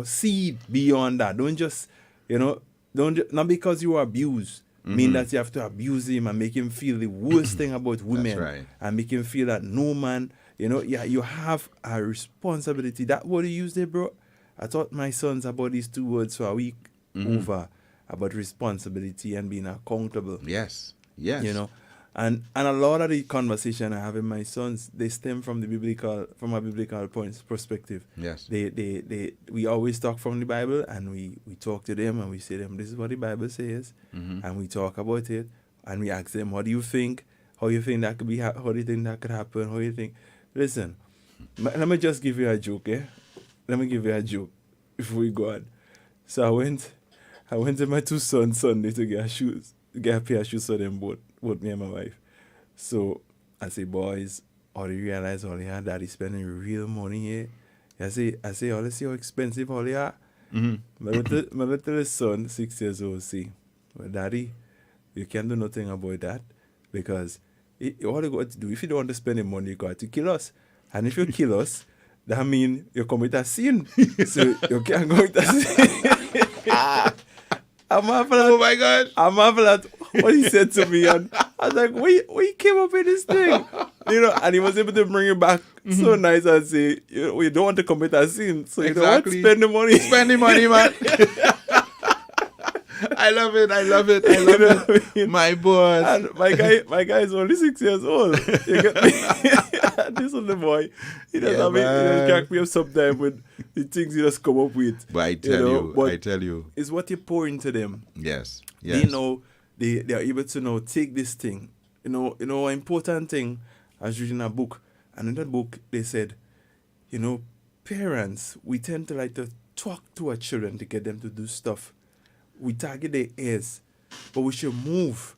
Speaker 4: See beyond that. Don't just not because you were abused mean that you have to abuse him and make him feel the worst thing about women.
Speaker 5: That's right.
Speaker 4: And make him feel that no man, you have a responsibility. That word you used there, bro, I taught my sons about these two words for a week over, about responsibility and being accountable.
Speaker 5: Yes.
Speaker 4: And a lot of the conversation I have with my sons, they stem from a biblical perspective.
Speaker 5: Yes.
Speaker 4: We always talk from the Bible, and we talk to them and we say to them, this is what the Bible says, and we talk about it, and we ask them, what do you think? How you think that could be? How do you think that could happen? How you think? Listen, let me just give you a joke, eh? Let me give you a joke before we go on. So I went to my two sons Sunday to get a pair of shoes for them both me and my wife. So I say, boys, all you realize all your daddy spending real money here. I say, all you see how expensive all you are. My little son, 6 years old, say, well, daddy, you can't do nothing about that, because all you got to do, if you don't want to spend the money, you got to kill us. And if you kill us, that means you commit a sin. So you can't commit a sin. I'm marvel at,
Speaker 5: oh my God.
Speaker 4: I marvel at what he said to me, and I was like, we came up with this thing? And he was able to bring it back so nice and say, we don't want to commit a sin, so you don't want to spend the money.
Speaker 5: Spend the money, man. I love it. My boss.
Speaker 4: And my guy is only 6 years old. You get me? This little boy, he does crack me up sometimes with the things he just come up with.
Speaker 5: But I tell you,
Speaker 4: it's what you pour into them.
Speaker 5: Yes.
Speaker 4: They know they are able to take this thing. An important thing. I was reading a book, and in that book they said, parents, we tend to like to talk to our children to get them to do stuff. We target their ears, but we should move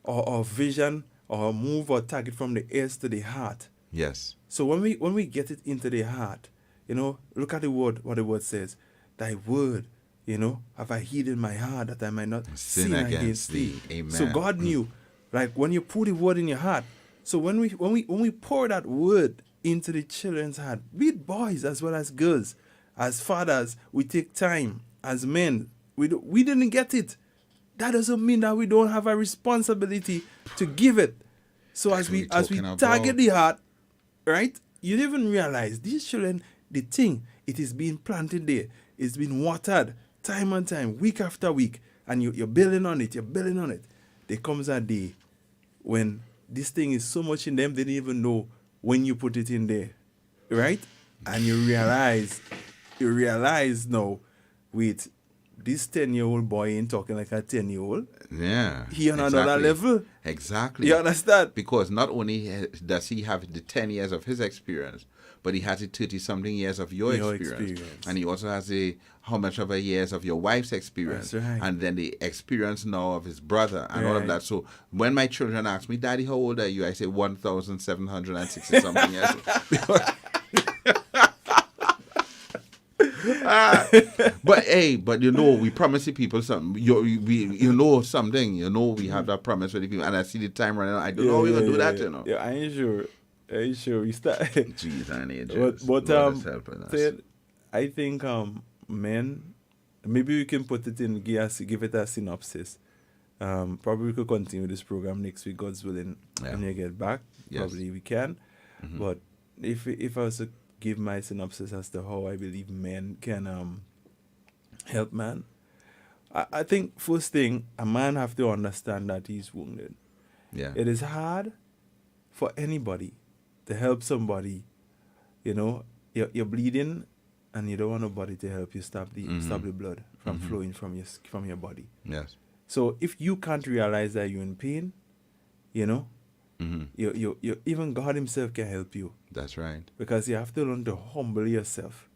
Speaker 4: our vision or move or target from the ears to the heart.
Speaker 5: Yes.
Speaker 4: So when we get it into the heart, look at the word, what the word says. Thy word, have I hid in my heart that I might not sin against thee.
Speaker 5: Amen.
Speaker 4: So God knew, like when you put the word in your heart. So when we pour that word into the children's heart, be it boys as well as girls, as fathers, we take time. As men, we didn't get it. That doesn't mean that we don't have a responsibility to give it. So as we target the heart, right? You don't even realize these children, the thing, it is being planted there. It's been watered time and time, week after week, and you're building on it. There comes a day when this thing is so much in them, they didn't even know when you put it in there, right? And you realize now, wait, this 10-year-old boy ain't talking like a 10-year-old.
Speaker 5: Yeah.
Speaker 4: He on another level.
Speaker 5: Exactly.
Speaker 4: You understand?
Speaker 5: Because not only does he have the 10 years of his experience, but he has the 30-something years of your experience. And he also has how much of a years of your wife's experience.
Speaker 4: That's right.
Speaker 5: And then the experience now of his brother and all of that. So when my children ask me, Daddy, how old are you? I say 1,760-something years old. But we promise the people something. You know something. We have that promise with the people, and I see the time running out. I don't know we're gonna do that.
Speaker 4: Yeah, I ain't sure. We start.
Speaker 5: Jeez, I need you.
Speaker 4: But I think men, maybe we can put it in. Give it a synopsis. Probably we could continue this program next week, God's willing, when you get back. Yes. Probably we can. Mm-hmm. But if I was to give my synopsis as to how I believe men can help man, I think first thing, a man have to understand that he's wounded.
Speaker 5: Yeah.
Speaker 4: It is hard for anybody to help somebody. You're bleeding and you don't want nobody to help you stop the blood from flowing from your body.
Speaker 5: Yes.
Speaker 4: So if you can't realize that you're in pain, you even God himself can help you.
Speaker 5: That's right.
Speaker 4: Because you have to learn to humble yourself.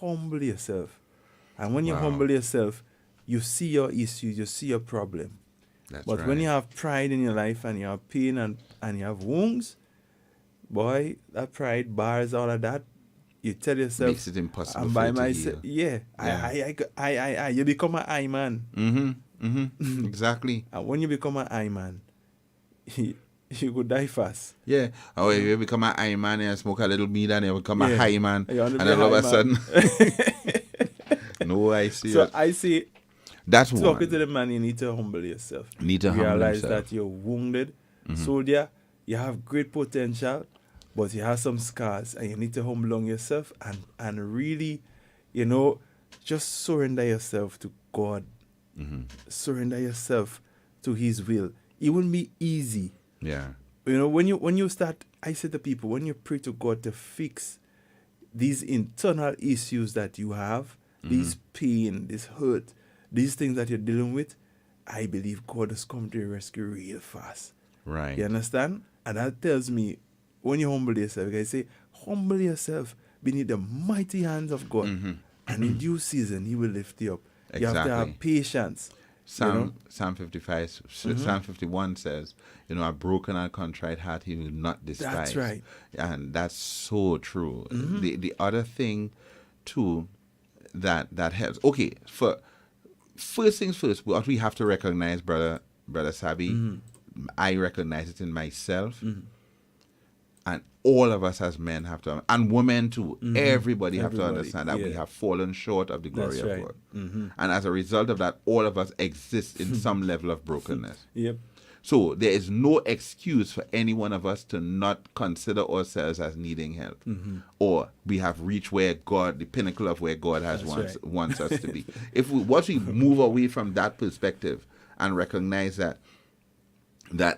Speaker 4: Humble yourself. And when you humble yourself, you see your issues, you see your problem. But when you have pride in your life and you have pain and you have wounds, boy, that pride bars all of that. You tell yourself,
Speaker 5: makes it impossible
Speaker 4: I'm
Speaker 5: for
Speaker 4: by
Speaker 5: you to
Speaker 4: myself.
Speaker 5: heal.
Speaker 4: I. You become an I man.
Speaker 5: Exactly.
Speaker 4: And when you become an I man, you could die fast.
Speaker 5: Yeah. Oh, you become an I man and smoke a little weed and you become a high man. And all of a sudden. No, I see.
Speaker 4: So I see.
Speaker 5: That's
Speaker 4: talking to the man, you need to humble yourself. Realize that you're wounded soldier. You have great potential, but you have some scars, and you need to humble on yourself and really, just surrender yourself to God. Surrender yourself to His will. it wouldn't be easy.
Speaker 5: Yeah.
Speaker 4: You know, when you start, I say to people, when you pray to God to fix these internal issues that you have, these pain, this hurt, these things that you're dealing with, I believe God has come to your rescue real fast.
Speaker 5: Right.
Speaker 4: You understand? And that tells me, when you humble yourself, I say, humble yourself beneath the mighty hands of God. And in due season, He will lift you up.
Speaker 5: Exactly.
Speaker 4: You have to have patience.
Speaker 5: Psalm 55, Psalm 51 says, you know, a broken and contrite heart He will not despise.
Speaker 4: That's right.
Speaker 5: And that's so true. The other thing, too, that helps. Okay, first things first, what we have to recognize, brother Sabi, I recognize it in myself, and all of us as men have to, and women too, everybody have to understand that we have fallen short of the glory of God. And as a result of that, all of us exist in some level of brokenness.
Speaker 4: Yep.
Speaker 5: So there is no excuse for any one of us to not consider ourselves as needing help, or we have reached where God, the pinnacle of where God has wants us to be. Once we move away from that perspective and recognize that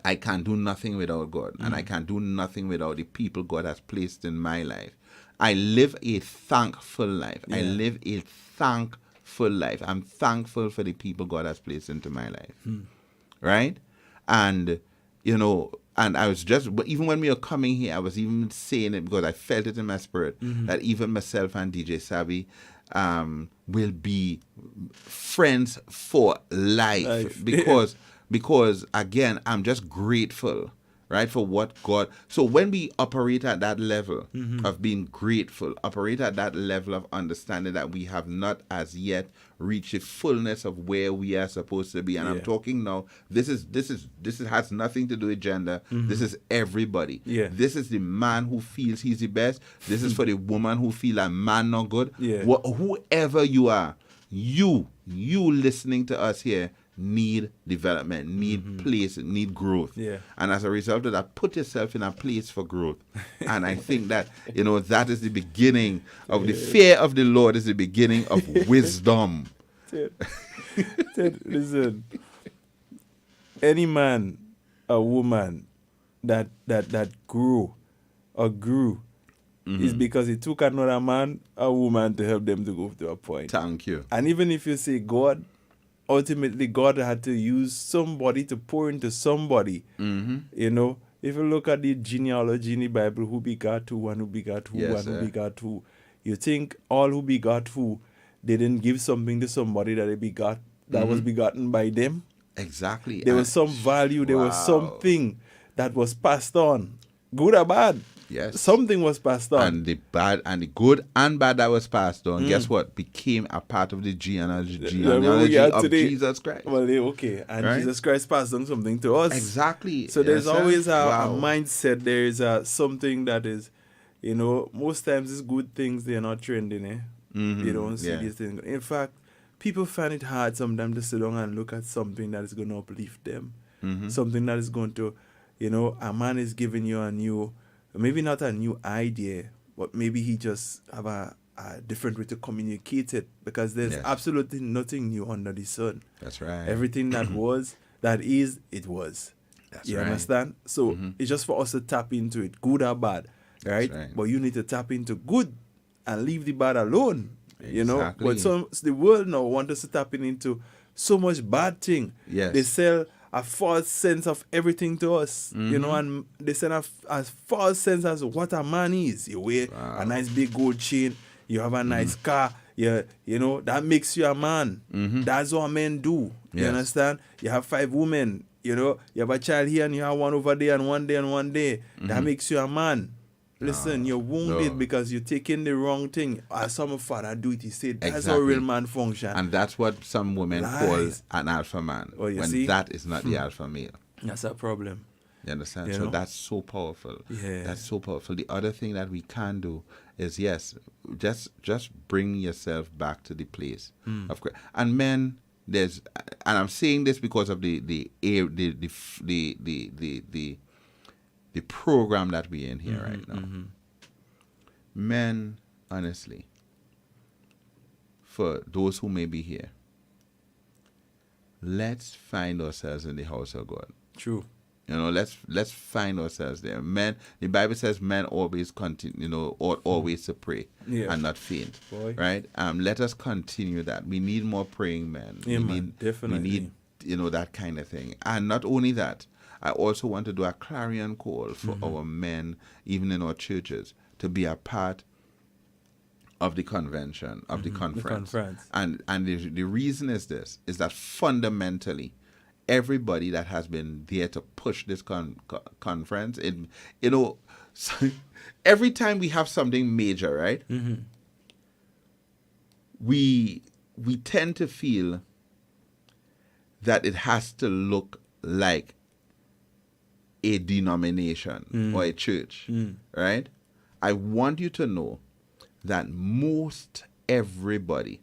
Speaker 5: I can do nothing without God, and I can do nothing without the people God has placed in my life. I live a thankful life.
Speaker 4: Yeah.
Speaker 5: I live a thankful life. I'm thankful for the people God has placed into my life. Right? And, you know, and I was just, but even when we were coming here, I was even saying it because I felt it in my spirit that even myself and DJ Sabi will be friends for life. Because again, I'm just grateful, right, for what God. So when we operate at that level of being grateful, operate at that level of understanding that we have not as yet reached the fullness of where we are supposed to be. And I'm talking now. This has nothing to do with gender. This is everybody.
Speaker 4: Yeah.
Speaker 5: This is the man who feels he's the best. This is for the woman who feel a man not good.
Speaker 4: Yeah.
Speaker 5: Whoever you are, you listening to us here need development, need place, need growth.
Speaker 4: Yeah.
Speaker 5: And as a result of that, put yourself in a place for growth. And I think that, you know, that is the beginning of the fear of the Lord is the beginning of wisdom.
Speaker 4: Ted, listen, any man, a woman that grew is because it took another man, a woman, to help them to go to a point.
Speaker 5: Thank you.
Speaker 4: And even if you say God, ultimately God had to use somebody to pour into somebody. You know, if you look at the genealogy in the Bible, who begot who and who begot who who begot who, you think all who begot who, they didn't give something to somebody that they begot, that was begotten by them.
Speaker 5: Exactly.
Speaker 4: There was some value, there was something that was passed on, good or bad.
Speaker 5: Yes.
Speaker 4: Something was passed on.
Speaker 5: And the bad and the good and bad that was passed on, guess what? Became a part of the genealogy of today. Jesus Christ.
Speaker 4: Well, okay. And right? Jesus Christ passed on something to us.
Speaker 5: Exactly.
Speaker 4: So there's always a mindset. There is something that is, you know, most times it's good things, they're not trending. They don't see these things. In fact, people find it hard sometimes to sit down and look at something that is going to uplift them. Something that is going to, you know, a man is giving you a new, maybe not a new idea, but maybe he just have a different way to communicate it, because there's absolutely nothing new under the sun.
Speaker 5: That's right.
Speaker 4: Everything that was, that is, it was.
Speaker 5: That's
Speaker 4: you
Speaker 5: right.
Speaker 4: understand? So it's just for us to tap into it, good or bad, right? But you need to tap into good and leave the bad alone.
Speaker 5: Exactly.
Speaker 4: You know, but the world now want us to tap into so much bad thing.
Speaker 5: Yes.
Speaker 4: They sell a false sense of everything to us, you know, and they send a false sense as what a man is. You wear a nice big gold chain, you have a nice car, you know, that makes you a man. That's what men do. You understand? You have 5 women, you know, you have a child here and you have one over there and one day and one day. That makes you a man. Listen, you're wounded because you're taking the wrong thing. As some father do it, he said, that's how real man function.
Speaker 5: And that's what some women call an alpha man, when that is not the alpha male.
Speaker 4: That's a problem.
Speaker 5: You understand?
Speaker 4: You
Speaker 5: so
Speaker 4: know?
Speaker 5: that's so powerful.
Speaker 4: Yeah.
Speaker 5: That's so powerful. The other thing that we can do is, just bring yourself back to the place of Christ. And men, and I'm saying this because of the program that we're in here right now. Men, honestly, for those who may be here, let's find ourselves in the house of God.
Speaker 4: True.
Speaker 5: You know, let's find ourselves there. Men, the Bible says men always continue, ought always to pray and not faint.
Speaker 4: Boy.
Speaker 5: Right? Let us continue that. We need more praying men.
Speaker 4: Yeah,
Speaker 5: We need, that kind of thing. And not only that, I also want to do a clarion call for our men, even in our churches, to be a part of the convention, of the conference. And the reason is this, is that fundamentally, everybody that has been there to push this conference, every time we have something major, right? We tend to feel that it has to look like a denomination or a church, right? I want you to know that most everybody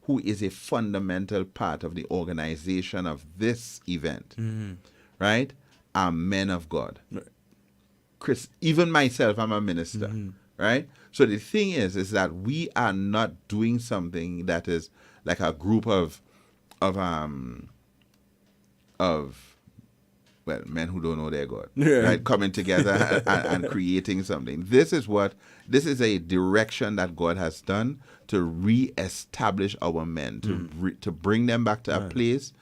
Speaker 5: who is a fundamental part of the organization of this event, right, are men of God. Chris, even myself, I'm a minister, right? So the thing is that we are not doing something that is like a group of men who don't know their God, right? Coming together and creating something. This is a direction that God has done to re-establish our men, to bring them back to a place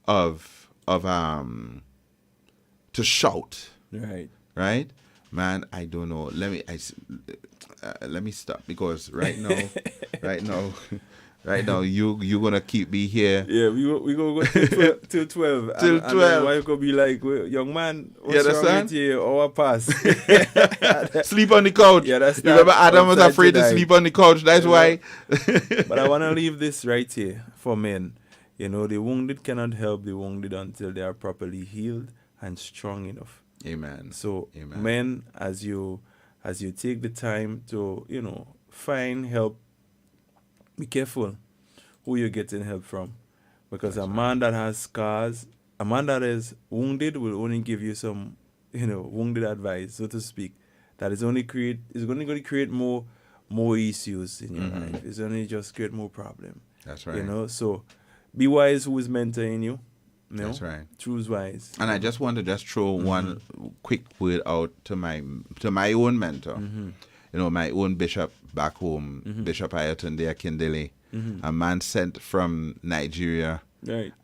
Speaker 5: of to shout, right? Man, I don't know. Let me stop, because right now, you're gonna keep me here.
Speaker 4: Yeah, we go till 12.
Speaker 5: Till 12.
Speaker 4: And then wife gonna be like, well, young man, what's wrong with you? Our pass.
Speaker 5: Sleep on the couch.
Speaker 4: Yeah, that's
Speaker 5: Remember, Adam was afraid to sleep on the couch. That's why.
Speaker 4: But I want to leave this right here for men. The wounded cannot help the wounded until they are properly healed and strong enough.
Speaker 5: Amen.
Speaker 4: So,
Speaker 5: Amen.
Speaker 4: Men, as you take the time to, find help, be careful who you're getting help from. Because a man that has scars, a man that is wounded will only give you some, wounded advice, so to speak. That is only going to create more issues in your life. It's only just create more problem.
Speaker 5: That's right.
Speaker 4: So be wise who is mentoring you.
Speaker 5: That's right.
Speaker 4: Choose wise.
Speaker 5: And I just want to throw one quick word out to my own mentor. My own bishop back home, Bishop Ayrton de Akindele, a man sent from Nigeria,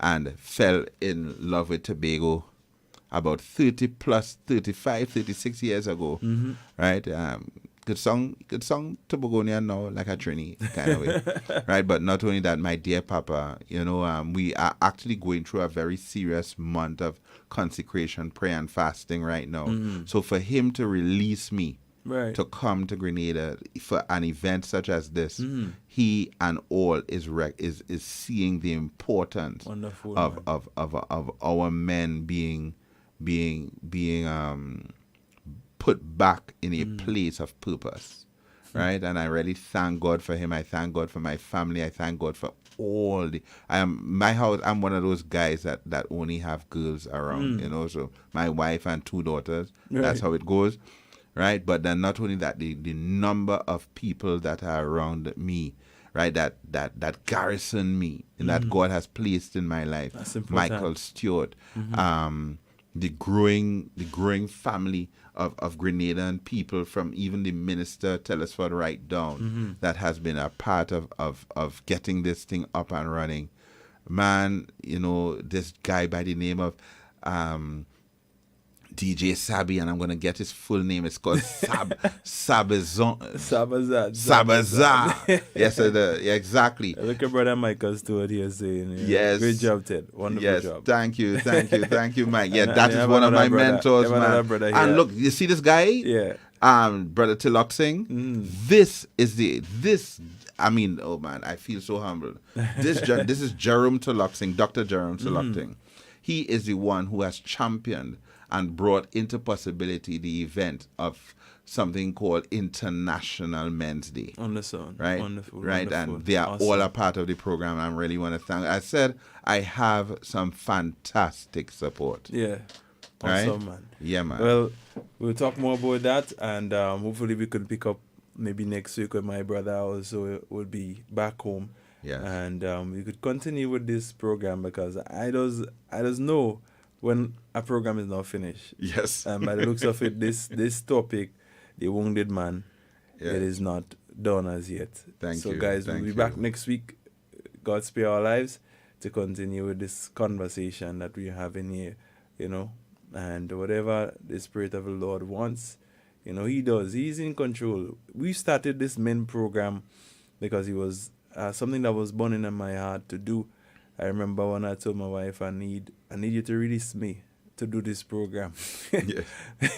Speaker 5: and fell in love with Tobago about 35, 36 years ago, right? Good song Tobagonian now, like a Trini kind of way, right? But not only that, my dear Papa, we are actually going through a very serious month of consecration, prayer, and fasting right now. So for him to release me, to come to Grenada for an event such as this, he and all is seeing the importance of our men being put back in a place of purpose, right? And I really thank God for him. I thank God for my family. I thank God for all my house. I'm one of those guys that only have girls around, so my wife and 2 daughters. That's how it goes. Right, but then not only that, the number of people that are around me, right, that garrison me, and that God has placed in my life. Michael Stewart, the growing family of Grenadian people, from even the minister Telesford right down, that has been a part of getting this thing up and running. Man, this guy by the name of DJ Sabi, and I'm going to get his full name. It's called Sabazar. Yes, exactly.
Speaker 4: Look at Brother Michael Stewart here saying,
Speaker 5: yes.
Speaker 4: Great job, Ted. Wonderful job.
Speaker 5: Thank you, Mike. Yeah, that is one of my mentors, man. And look, you see this guy?
Speaker 4: Yeah.
Speaker 5: Brother Tilok Singh. This is I mean, oh man, I feel so humbled. This is Jerome Tilok Singh, Dr. Jerome Tilok Singh. He is the one who has championed and brought into possibility the event of something called International Men's Day.
Speaker 4: Understand.
Speaker 5: Right?
Speaker 4: Wonderful.
Speaker 5: Right?
Speaker 4: Wonderful.
Speaker 5: And they are all a part of the program. I really want to thank. I said I have some fantastic support.
Speaker 4: Yeah. Awesome, man.
Speaker 5: Yeah, man.
Speaker 4: Well, we'll talk more about that, and hopefully we can pick up maybe next week when my brother also will be back home.
Speaker 5: Yeah.
Speaker 4: And we could continue with this program, because I just know when a program is not finished.
Speaker 5: Yes.
Speaker 4: And by the looks of it, this topic, the wounded man,
Speaker 5: Yes.
Speaker 4: it is not done as yet.
Speaker 5: Thank
Speaker 4: so
Speaker 5: you.
Speaker 4: guys,
Speaker 5: Thank
Speaker 4: we'll be
Speaker 5: you.
Speaker 4: back next week. God spare our lives to continue with this conversation that we're having here, you know. And whatever the Spirit of the Lord wants, you know, He does. He's in control. We started this men program because it was something that was burning in my heart to do. I remember when I told my wife, I need you to release me to do this program.
Speaker 5: Yes.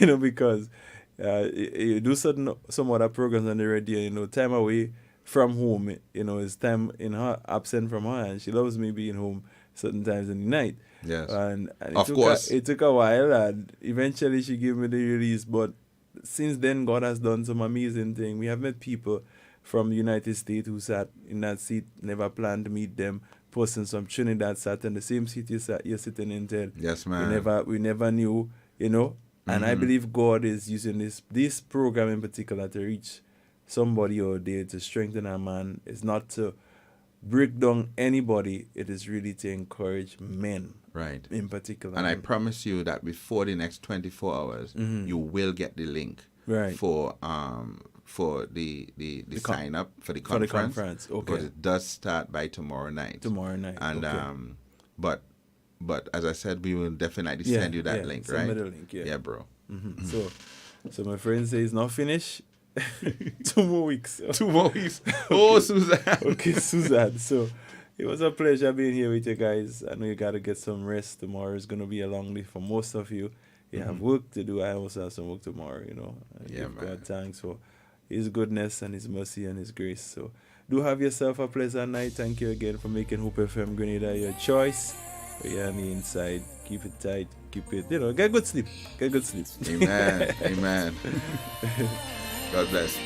Speaker 4: You know, because you do some other programs on the radio, you know, time away from home, you know, is time in her absent from her, and she loves me being home certain times in the night.
Speaker 5: Yes.
Speaker 4: And
Speaker 5: Of course.
Speaker 4: it took a while, and eventually she gave me the release. But since then, God has done some amazing thing. We have met people from the United States who sat in that seat, never planned to meet them. Persons from Trinidad sat in the same seat you're sitting in, Ted.
Speaker 5: Yes, man.
Speaker 4: We never knew, you know. And I believe God is using this program in particular to reach somebody out there, to strengthen a man. It's not to break down anybody. It is really to encourage men.
Speaker 5: Right.
Speaker 4: In particular.
Speaker 5: And I promise you that before the next 24 hours, you will get the link for the sign up for the conference.
Speaker 4: Okay.
Speaker 5: Because it does start by tomorrow night. And
Speaker 4: okay.
Speaker 5: But as I said, we will definitely send you that link, right?
Speaker 4: Send me the link,
Speaker 5: Yeah, bro.
Speaker 4: Mm-hmm. So my friend says it's not finished. 2 more weeks.
Speaker 5: 2 more weeks. Oh, Suzanne.
Speaker 4: Okay, Suzanne. So it was a pleasure being here with you guys. I know you got to get some rest. Tomorrow is going to be a long day for most of you. You have work to do. I also have some work tomorrow, you know. Give God thanks for His goodness and His mercy and His grace. So do have yourself a pleasant night. Thank you again for making Hfm Grenada your choice. You're on the inside. Keep it tight. Keep it, you know, get good sleep. Get good sleep.
Speaker 5: Amen. Amen. God bless.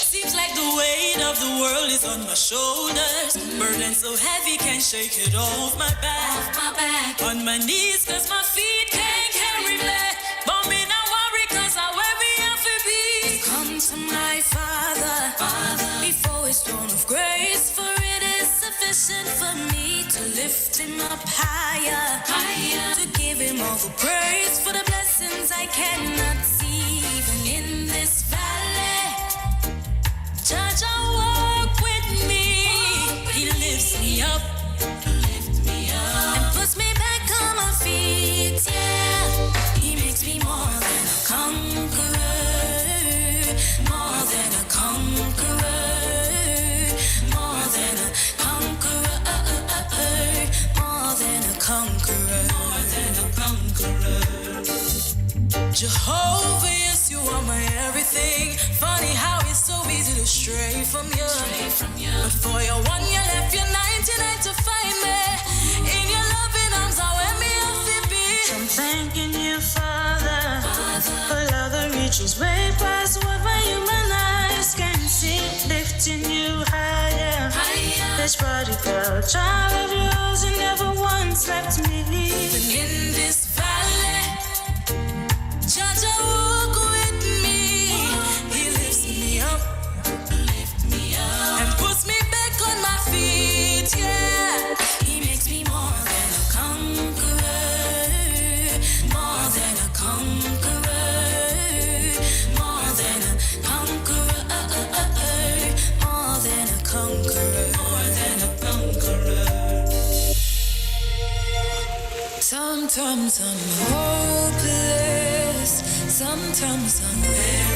Speaker 3: Seems like the weight of the world is on my shoulders. Burden so heavy, can't shake it off my back. On my knees, cause my feet can't carry me. But me not worry, cause I where we have to be. Come to my Father, before His throne of grace. For it is sufficient for me to lift Him up higher. To give Him all the praise for the blessings I cannot see. Even in this valley, Judge, walk with me. He lifts me up, and puts me back on my feet. Yeah, He makes me more than a conqueror, more than a conqueror, more than a conqueror, more than a conqueror, more than a conqueror. Jehovah, yes, you are my everything. Funny how it's so easy to stray from you. But for your one, you left your 99 to find me. In your loving arms, I wear me off the beat. I'm thanking you, Father, for love that reaches way past what my human eyes can see. Lifting you higher. This prodigal child of yours, you never once left me leave. Even in this valley, Judge, walk with me. He lifts me up, and puts me back on my feet. Yeah, He makes me more than a conqueror, more than a conqueror, more than a conqueror, more than a conqueror, more than a conqueror. Sometimes I'm hopeless, sometimes I'm weary.